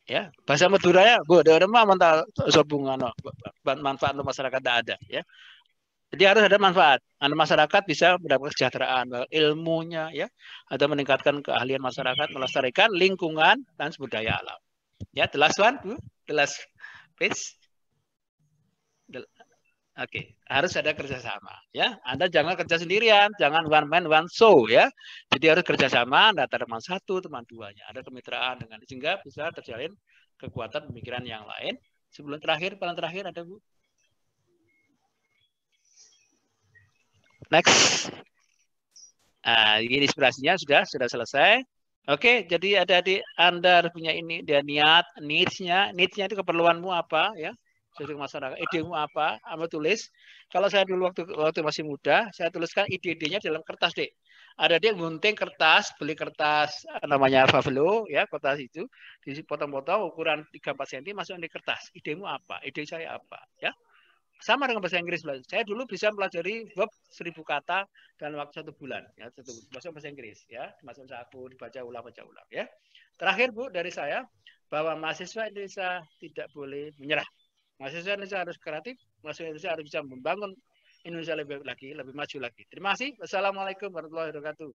Ya, bahasa Madura, ya, Bu, ada mah mental sobungan, manfaat untuk masyarakat tidak ada, ya. Jadi harus ada manfaat. Masyarakat bisa mendapat kesejahteraan, ilmunya, ya, atau meningkatkan keahlian masyarakat, melestarikan lingkungan dan sumber daya alam. Ya, the last one, Bu, the last page. Oke, harus ada kerjasama, ya. Anda jangan kerja sendirian, jangan one man one show, ya. Jadi harus kerjasama, antara teman 1, teman 2-nya. Ada kemitraan dengan, sehingga bisa terjalin kekuatan pemikiran yang lain. Sebelum terakhir, paling terakhir ada, Bu. Next. Nah, ini inspirasinya sudah selesai. Oke, jadi adik-adik Anda harus punya ini, dia needs-nya itu keperluanmu apa, ya. Sesuai masyarakat, idemu apa, Anda tulis. Kalau saya dulu waktu masih muda, saya tuliskan ide-idenya dalam kertas, Dek. Ada dia gunting kertas, beli kertas namanya Favelo, ya, kertas itu dipotong-potong ukuran 3-4 cm, masuk di kertas. Idemu apa? Ide saya apa, ya? Sama dengan bahasa Inggris. Saya dulu bisa pelajari verb 1000 kata dalam waktu 1 bulan, ya, masuk bahasa Inggris, ya, masuk saku, dibaca ulang, ya. Terakhir, Bu, dari saya, bahwa mahasiswa Indonesia tidak boleh menyerah. Mahasiswa Indonesia harus kreatif, mahasiswa Indonesia harus bisa membangun Indonesia lebih maju lagi. Terima kasih. Wassalamualaikum warahmatullahi wabarakatuh.